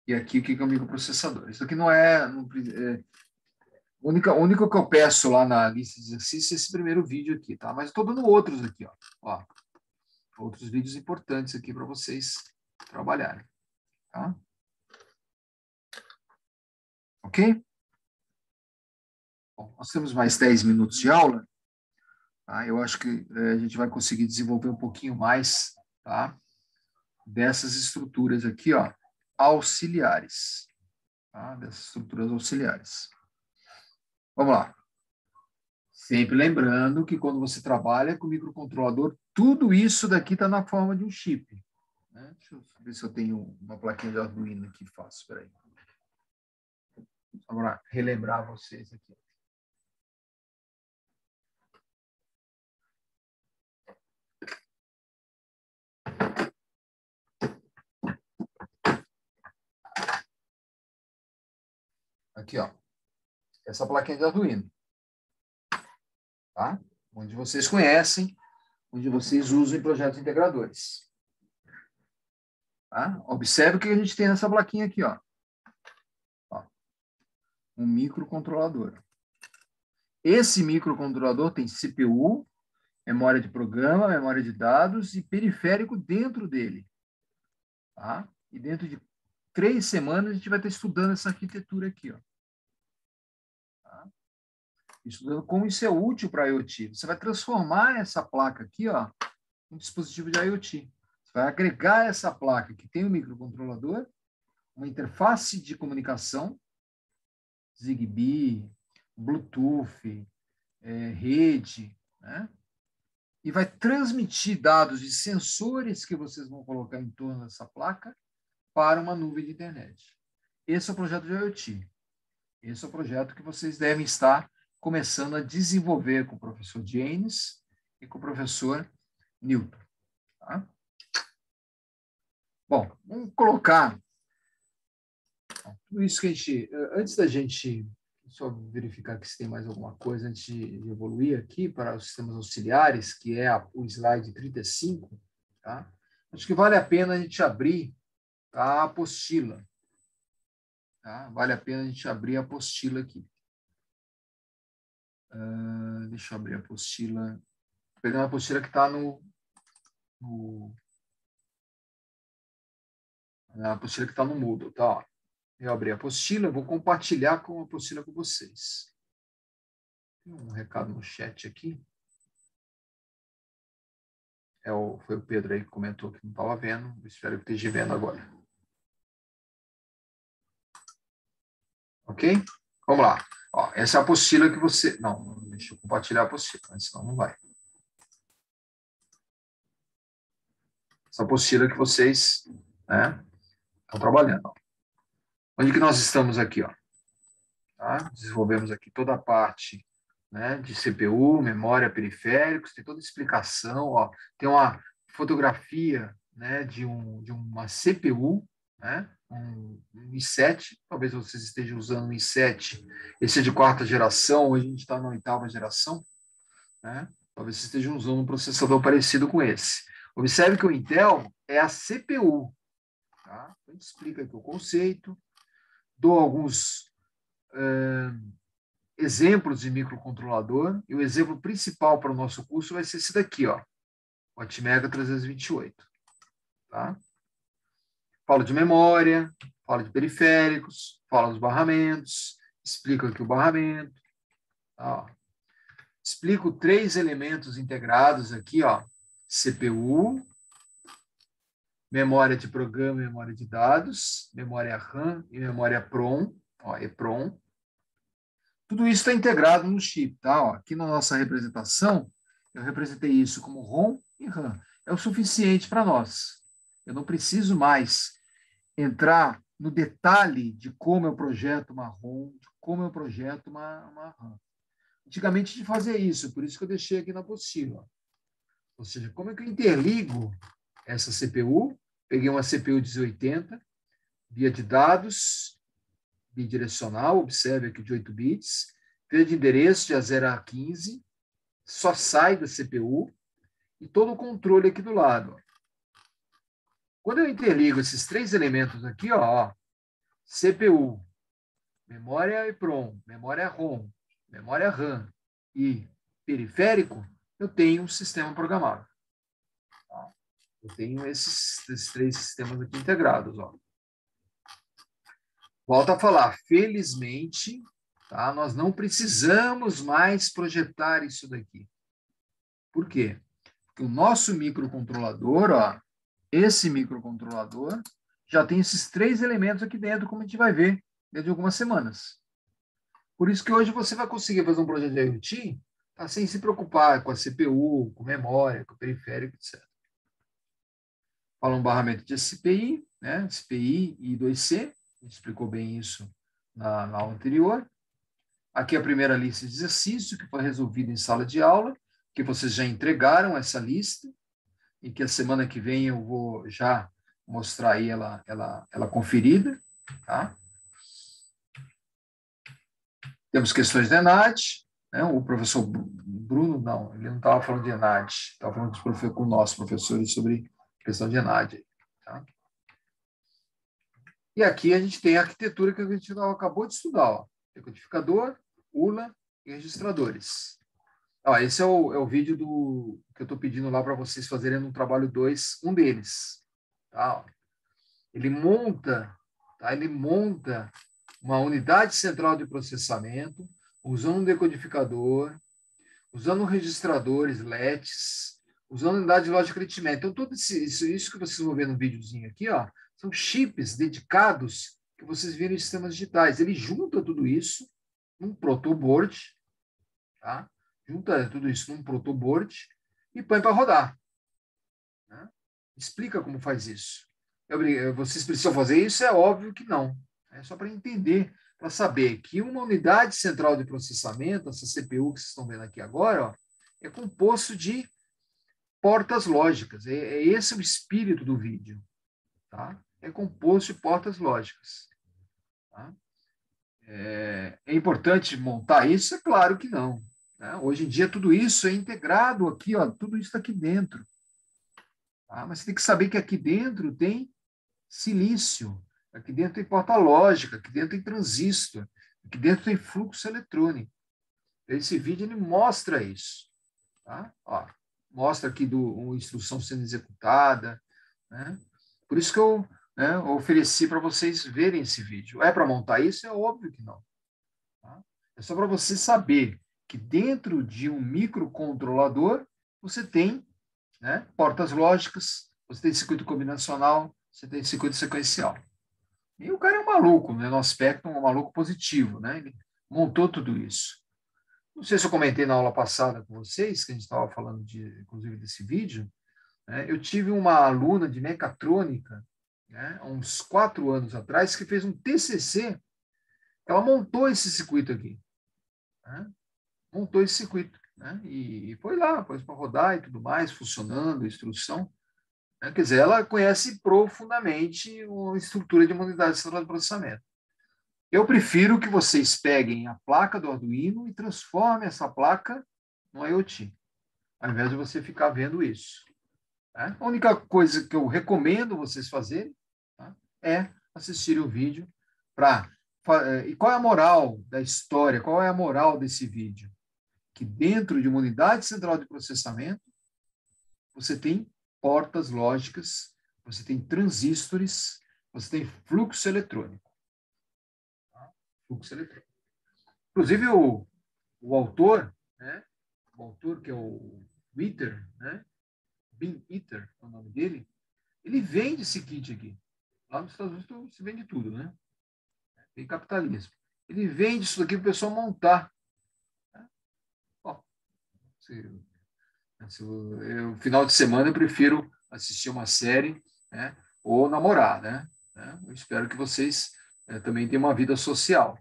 E aqui o que é o microprocessador. Isso aqui não é... O único que eu peço lá na lista de exercícios é esse primeiro vídeo aqui, tá? Mas eu estou dando outros aqui, ó. Outros vídeos importantes aqui para vocês trabalharem, tá? Ok? Bom, nós temos mais 10 minutos de aula. Tá? Eu acho que a gente vai conseguir desenvolver um pouquinho mais, tá? Dessas estruturas aqui, ó, auxiliares. Tá? Dessas estruturas auxiliares. Vamos lá. Sempre lembrando que quando você trabalha com microcontrolador, tudo isso daqui está na forma de um chip. Né? Deixa eu ver se eu tenho uma plaquinha de Arduino aqui fácil. Espera aí. Vamos lá, relembrar vocês aqui. Aqui, ó. Essa plaquinha de Arduino. Tá? Onde vocês conhecem, onde vocês usam em projetos integradores. Tá? Observe o que a gente tem nessa plaquinha aqui, ó. Um microcontrolador. Esse microcontrolador tem CPU, memória de programa, memória de dados e periférico dentro dele. Tá? E dentro de 3 semanas a gente vai estar estudando essa arquitetura aqui, ó. Tá? Estudando como isso é útil para IoT. Você vai transformar essa placa aqui, ó, em um dispositivo de IoT. Você vai agregar essa placa que tem um microcontrolador, uma interface de comunicação, Zigbee, Bluetooth, rede, né? E vai transmitir dados de sensores que vocês vão colocar em torno dessa placa para uma nuvem de internet. Esse é o projeto de IoT. Esse é o projeto que vocês devem estar começando a desenvolver com o professor James e com o professor Newton. Tá? Bom, vamos colocar tudo isso que a gente... Antes da gente... Só verificar aqui se tem mais alguma coisa antes de evoluir aqui para os sistemas auxiliares, que é o slide 35. Tá? Acho que vale a pena a gente abrir a apostila. Tá? Vale a pena a gente abrir a apostila aqui. Deixa eu abrir a apostila. Vou pegar a apostila que está a apostila que está no Moodle. Tá? Eu abri a apostila, vou compartilhar com a apostila com vocês. Tem um recado no chat aqui. Foi o Pedro aí que comentou que não estava vendo. Eu espero que esteja vendo agora. Ok? Vamos lá. Ó, essa é a apostila que você... Não, deixa eu compartilhar a apostila, senão não vai. Essa apostila que vocês, né, estão trabalhando. Ó. Onde que nós estamos aqui? Ó? Tá? Desenvolvemos aqui toda a parte, né, de CPU, memória, periféricos, tem toda a explicação. Ó. Tem uma fotografia, né, de uma CPU, né, um i7, talvez vocês estejam usando um i7, esse é de 4ª geração, hoje a gente está na 8ª geração, né? Talvez vocês estejam usando um processador parecido com esse. Observe que o Intel é a CPU. Tá? A gente explica aqui o conceito, dou alguns exemplos de microcontrolador, e o exemplo principal para o nosso curso vai ser esse daqui, ó, o Atmega 328. Tá? Falo de memória, falo de periféricos, falo dos barramentos, explico aqui o barramento. Tá? Explico 3 elementos integrados aqui, ó, CPU, memória de programa e memória de dados, memória RAM e memória PROM, ó, EPROM. Tudo isso está integrado no chip, tá? Ó, aqui na nossa representação, eu representei isso como ROM e RAM. É o suficiente para nós. Eu não preciso mais entrar no detalhe de como eu projeto uma ROM, de como eu projeto uma RAM. Antigamente a gente fazia isso, por isso que eu deixei aqui na apostila. Ou seja, como é que eu interligo essa CPU? Peguei uma CPU 1080, via de dados, bidirecional, observe aqui de 8 bits, via de endereço de A0 a 15, só sai da CPU, e todo o controle aqui do lado. Quando eu interligo esses três elementos aqui, ó, CPU, memória EEPROM, memória ROM, memória RAM e periférico, eu tenho um sistema programável. Tá? Eu tenho esses três sistemas aqui integrados. Ó. Volto a falar, felizmente, tá? Nós não precisamos mais projetar isso daqui. Por quê? Porque o nosso microcontrolador, ó, esse microcontrolador, já tem esses três elementos aqui dentro, como a gente vai ver dentro de algumas semanas. Por isso que hoje você vai conseguir fazer um projeto de IoT tá, sem se preocupar com a CPU, com memória, com o periférico, etc. Fala um barramento de SPI, né? SPI e I2C, a gente explicou bem isso na aula anterior. Aqui a primeira lista de exercício, que foi resolvida em sala de aula, que vocês já entregaram essa lista, e que a semana que vem eu vou já mostrar aí ela conferida, tá? Temos questões de ENAD, né? O professor Bruno, não, ele não estava falando de ENAD, estava falando com nossos professores sobre questão de ENAD. Tá? E aqui a gente tem a arquitetura que a gente acabou de estudar, ó. Decodificador, ULA e registradores. Ó, esse é o vídeo que eu estou pedindo lá para vocês fazerem no trabalho 2, um deles. Tá? Ele monta uma unidade central de processamento, usando um decodificador, usando registradores, LETs, usando unidade de lógica de aritmética. Então, tudo isso que vocês vão ver no videozinho aqui, ó, são chips dedicados que vocês viram em sistemas digitais. Ele junta tudo isso num protoboard, tá? Junta tudo isso num protoboard e põe para rodar. Né? Explica como faz isso. Vocês precisam fazer isso? É óbvio que não. É só para entender, para saber que uma unidade central de processamento, essa CPU que vocês estão vendo aqui agora, ó, é composto de portas lógicas. Esse é o espírito do vídeo. Tá? É composto de portas lógicas. Tá? É importante montar isso? É claro que não. Né? Hoje em dia, tudo isso é integrado aqui, ó, tudo isso está aqui dentro. Tá? Mas você tem que saber que aqui dentro tem silício. Aqui dentro tem porta lógica, aqui dentro tem transistor, aqui dentro tem fluxo eletrônico. Esse vídeo ele mostra isso. Tá? Ó, mostra aqui uma instrução sendo executada. Né? Por isso que eu ofereci para vocês verem esse vídeo. É para montar isso? É óbvio que não. Tá? É só para você saber que dentro de um microcontrolador você tem, né, portas lógicas, você tem circuito combinacional, você tem circuito sequencial. E o cara é um maluco, né? No aspecto, um maluco positivo, né? Ele montou tudo isso. Não sei se eu comentei na aula passada com vocês, que a gente estava falando, inclusive, desse vídeo. Né? Eu tive uma aluna de mecatrônica, né, há uns 4 anos atrás, que fez um TCC. Ela montou esse circuito aqui. Né? Montou esse circuito. Né? E foi lá, pôs para rodar e tudo mais, funcionando, instrução. Quer dizer, ela conhece profundamente a estrutura de uma unidade central de processamento. Eu prefiro que vocês peguem a placa do Arduino e transformem essa placa no IoT, ao invés de você ficar vendo isso. Tá? A única coisa que eu recomendo vocês fazerem, tá, é assistirem o vídeo para... E qual é a moral da história? Qual é a moral desse vídeo? Que dentro de uma unidade central de processamento, você tem portas lógicas, você tem transistores, você tem fluxo eletrônico. Tá? Fluxo eletrônico. Inclusive, o autor, né? O autor, que é o Witer, né? Bin Witer, é o nome dele, ele vende esse kit aqui. Lá nos Estados Unidos se vende tudo, né? Tem capitalismo. Ele vende isso aqui para o pessoal montar. Ó, no final de semana eu prefiro assistir uma série, né, ou namorar, né? Eu espero que vocês também tenham uma vida social.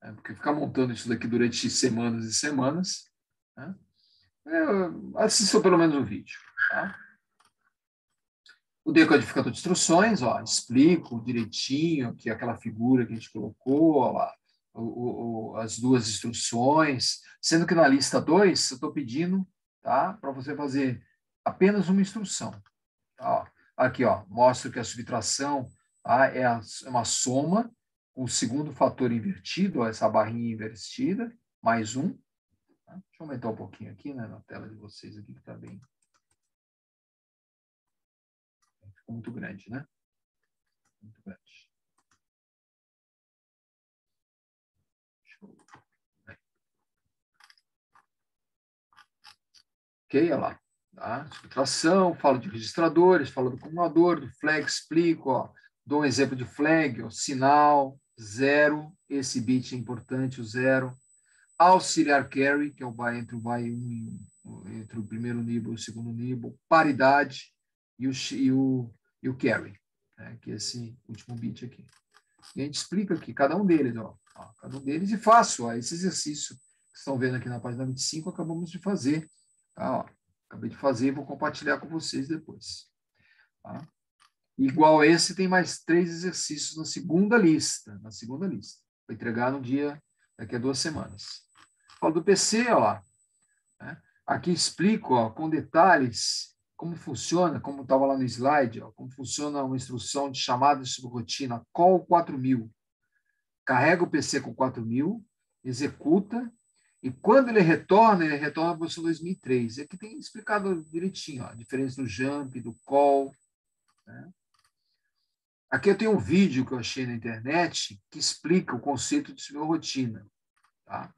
né? Porque ficar montando isso daqui durante semanas e semanas, né? Assista pelo menos o vídeo. Tá? O decodificador de instruções, ó, explico direitinho que aquela figura que a gente colocou, ó, lá, as duas instruções, sendo que na lista 2 eu estou pedindo, tá, para você fazer apenas uma instrução. Tá, ó. Aqui, ó, mostro que a subtração, tá, é uma soma com o segundo fator invertido, ó, essa barrinha invertida, mais 1. Tá? Deixa eu aumentar um pouquinho aqui, né, na tela de vocês aqui, que está bem. Ficou muito grande, né? Muito grande. Ok, olha lá. Tá? Subtração, falo de registradores, falo do acumulador, do flag, explico, ó, dou um exemplo de flag, ó, sinal, 0, esse bit é importante, o 0. Auxiliar carry, que é o by entre o by 1 entre o primeiro nibble e o segundo nibble, paridade e o carry, né, que é esse último bit aqui. E a gente explica aqui cada um deles, ó, cada um deles, e faço esse exercício que estão vendo aqui na página 25, acabamos de fazer. Tá, ó, acabei de fazer e vou compartilhar com vocês depois. Tá? Igual a esse, tem mais 3 exercícios na segunda lista. Vou entregar no dia, daqui a 2 semanas. Falo do PC, ó lá. Né? Aqui explico, ó, com detalhes como funciona, como estava lá no slide, ó, como funciona uma instrução de chamada de subrotina call 4000. Carrega o PC com 4000, executa, e quando ele retorna para a posição 2003. Aqui tem explicado direitinho, ó, a diferença do jump, do call. Né? Aqui eu tenho um vídeo que eu achei na internet que explica o conceito de subrotina. Tá?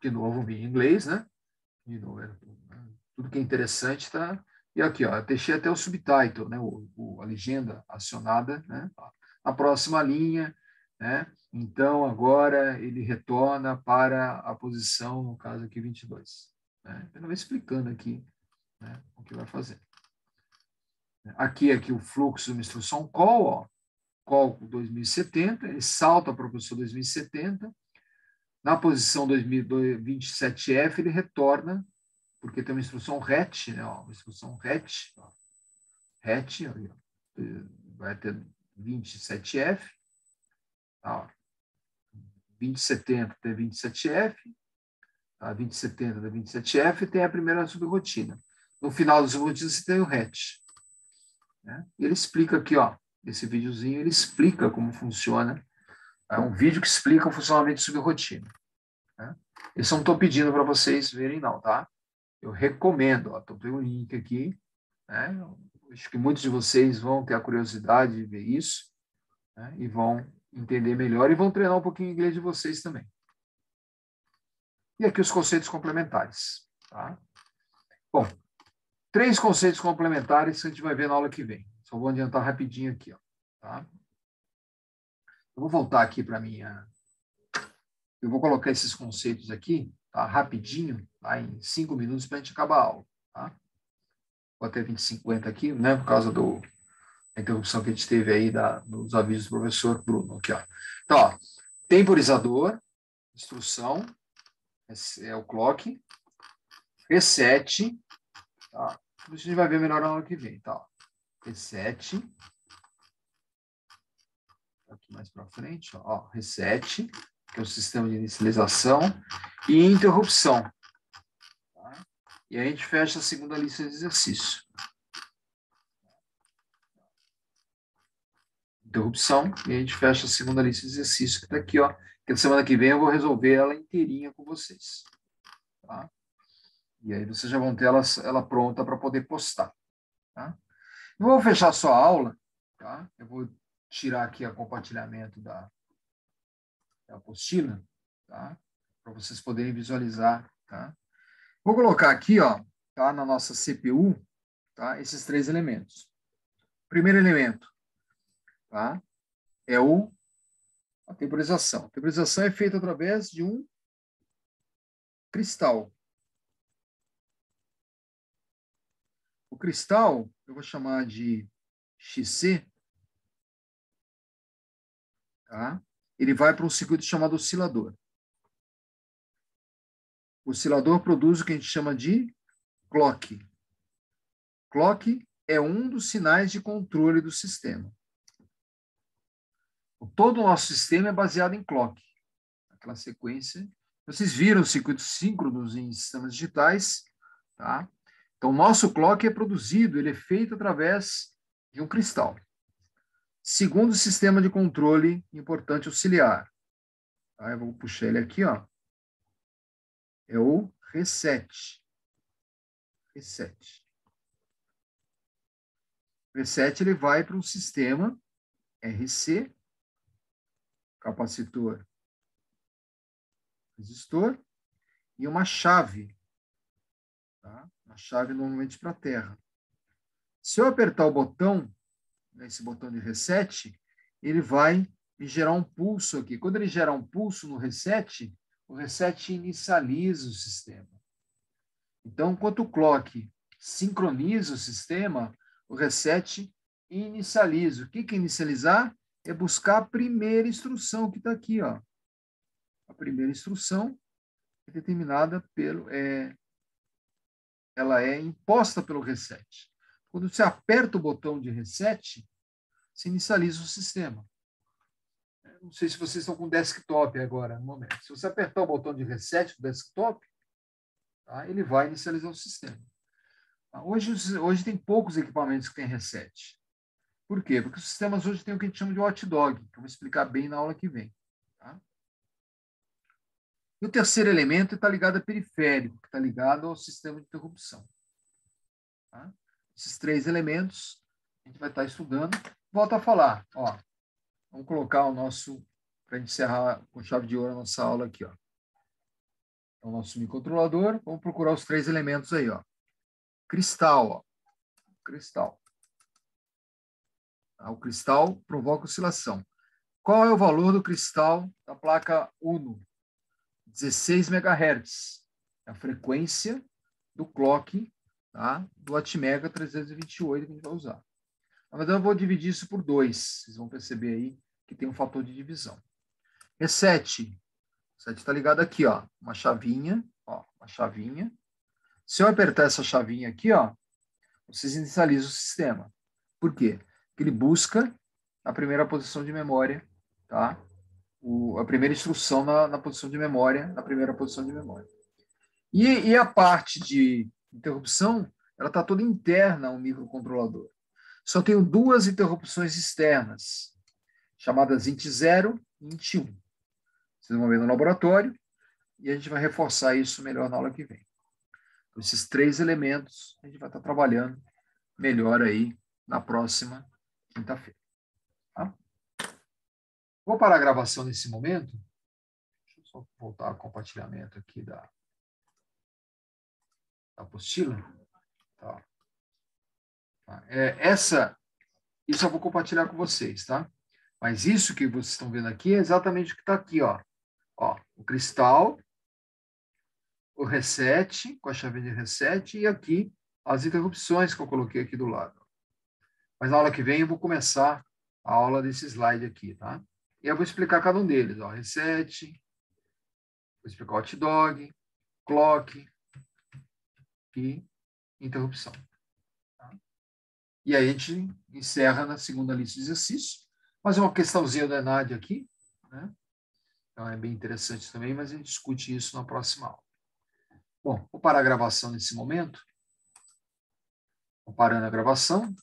De novo, em inglês, né? De novo, tudo que é interessante está. E aqui, ó, eu deixei até o subtitle, né? A legenda acionada, né? A próxima linha, né? Então, agora ele retorna para a posição, no caso aqui, 22. Né? Ele vai explicando aqui, né, o que vai fazer. Aqui o fluxo de uma instrução call, ó, call 2070, ele salta para a posição 2070. Na posição 2027F, ele retorna, porque tem uma instrução RET, né, ó, uma instrução RET, ó, RET, ó, vai ter 27F, ó, 2070 tem 27F, a 2070 da 27F tem a primeira subrotina. No final da subrotina você tem o RET. Né? E ele explica aqui, ó, esse videozinho, ele explica como funciona. É um vídeo que explica o funcionamento de subrotina. Né? Isso eu não estou pedindo para vocês verem, não, tá? Eu recomendo, ó, tem um link aqui, né? Acho que muitos de vocês vão ter a curiosidade de ver isso, né? E vão entender melhor e vão treinar um pouquinho o inglês de vocês também. E aqui os conceitos complementares. Tá? Bom, 3 conceitos complementares que a gente vai ver na aula que vem. Só vou adiantar rapidinho aqui. Ó, tá? Eu vou voltar aqui para a minha... Eu vou colocar esses conceitos aqui, tá? Rapidinho, tá? Em 5 minutos para a gente acabar a aula. Tá? Vou até 20h50 aqui, né? Por causa da interrupção que a gente teve aí dos avisos do professor Bruno. Aqui, ó. Então, ó, temporizador, instrução, esse é o clock, reset, tá? Isso a gente vai ver melhor na hora que vem, tá? Reset, aqui mais para frente, ó, reset, que é o sistema de inicialização, e interrupção. Tá? E aí a gente fecha a segunda lista de exercício. Interrupção, e a gente fecha a segunda lista de exercício, que está aqui, ó. Que na semana que vem eu vou resolver ela inteirinha com vocês. Tá? E aí vocês já vão ter ela pronta para poder postar. Tá? Eu vou fechar só a aula, tá? Eu vou tirar aqui o compartilhamento da apostila, tá? Para vocês poderem visualizar. Tá? Vou colocar aqui, ó, tá? Na nossa CPU, tá? Esses 3 elementos. Primeiro elemento, tá? É a temporização. A temporização é feita através de um cristal. O cristal, eu vou chamar de XC, tá? ele vai para um circuito chamado oscilador. O oscilador produz o que a gente chama de clock. Clock é um dos sinais de controle do sistema. Todo o nosso sistema é baseado em clock. Aquela sequência. Vocês viram circuitos síncronos em sistemas digitais, tá? Então, o nosso clock é produzido, ele é feito através de um cristal. Segundo sistema de controle importante auxiliar. Tá? Eu vou puxar ele aqui, ó. É o reset. Reset. Reset, ele vai para um sistema RC, capacitor, resistor, e uma chave. Tá? Uma chave normalmente para a terra. Se eu apertar o botão, esse botão de reset, ele vai gerar um pulso aqui. Quando ele gerar um pulso no reset, o reset inicializa o sistema. Então, enquanto o clock sincroniza o sistema, o reset inicializa. O que é inicializar? É buscar a primeira instrução que está aqui, ó. A primeira instrução é determinada ela é imposta pelo reset. Quando você aperta o botão de reset, você inicializa o sistema. Não sei se vocês estão com desktop agora, no momento. Se você apertar o botão de reset do desktop, tá, ele vai inicializar o sistema. Hoje tem poucos equipamentos que têm reset. Por quê? Porque os sistemas hoje têm o que a gente chama de watchdog, que eu vou explicar bem na aula que vem. Tá? E o terceiro elemento está ligado a periférico, que está ligado ao sistema de interrupção. Tá? Esses três elementos a gente vai estar estudando. Volto a falar. Ó, vamos colocar o nosso, para a gente encerrar com chave de ouro a nossa aula aqui. Ó. É o nosso microcontrolador. Vamos procurar os três elementos aí. Ó. Cristal. Ó. Cristal. O cristal provoca oscilação. Qual é o valor do cristal da placa Uno? 16 MHz. É a frequência do clock, tá? Do Atmega 328 que a gente vai usar. Na verdade, eu vou dividir isso por 2. Vocês vão perceber aí que tem um fator de divisão. Reset. Reset está ligado aqui, ó. Uma chavinha, ó. Uma chavinha. Se eu apertar essa chavinha aqui, ó, vocês inicializam o sistema. Por quê? Ele busca a primeira posição de memória, tá? A primeira instrução na posição de memória, na primeira posição de memória. E a parte de interrupção, ela está toda interna ao microcontrolador. Só tenho duas interrupções externas, chamadas int0 e int1. Vocês vão ver no laboratório e a gente vai reforçar isso melhor na aula que vem. Então, esses três elementos a gente vai estar trabalhando melhor aí na próxima quinta-feira. Tá? Vou parar a gravação nesse momento. Deixa eu só voltar ao compartilhamento aqui da apostila. Tá. Isso eu vou compartilhar com vocês, tá? Mas isso que vocês estão vendo aqui é exatamente o que está aqui, ó. Ó, o cristal, o reset, com a chave de reset, e aqui as interrupções que eu coloquei aqui do lado. Mas na aula que vem eu vou começar a aula desse slide aqui, tá? E eu vou explicar cada um deles, ó. Reset, vou explicar o watchdog, clock e interrupção. Tá? E aí a gente encerra na segunda lista de exercícios. Mas uma questãozinha da Nádia aqui, né? Então é bem interessante também, mas a gente discute isso na próxima aula. Bom, vou parar a gravação nesse momento. Vou parando a gravação.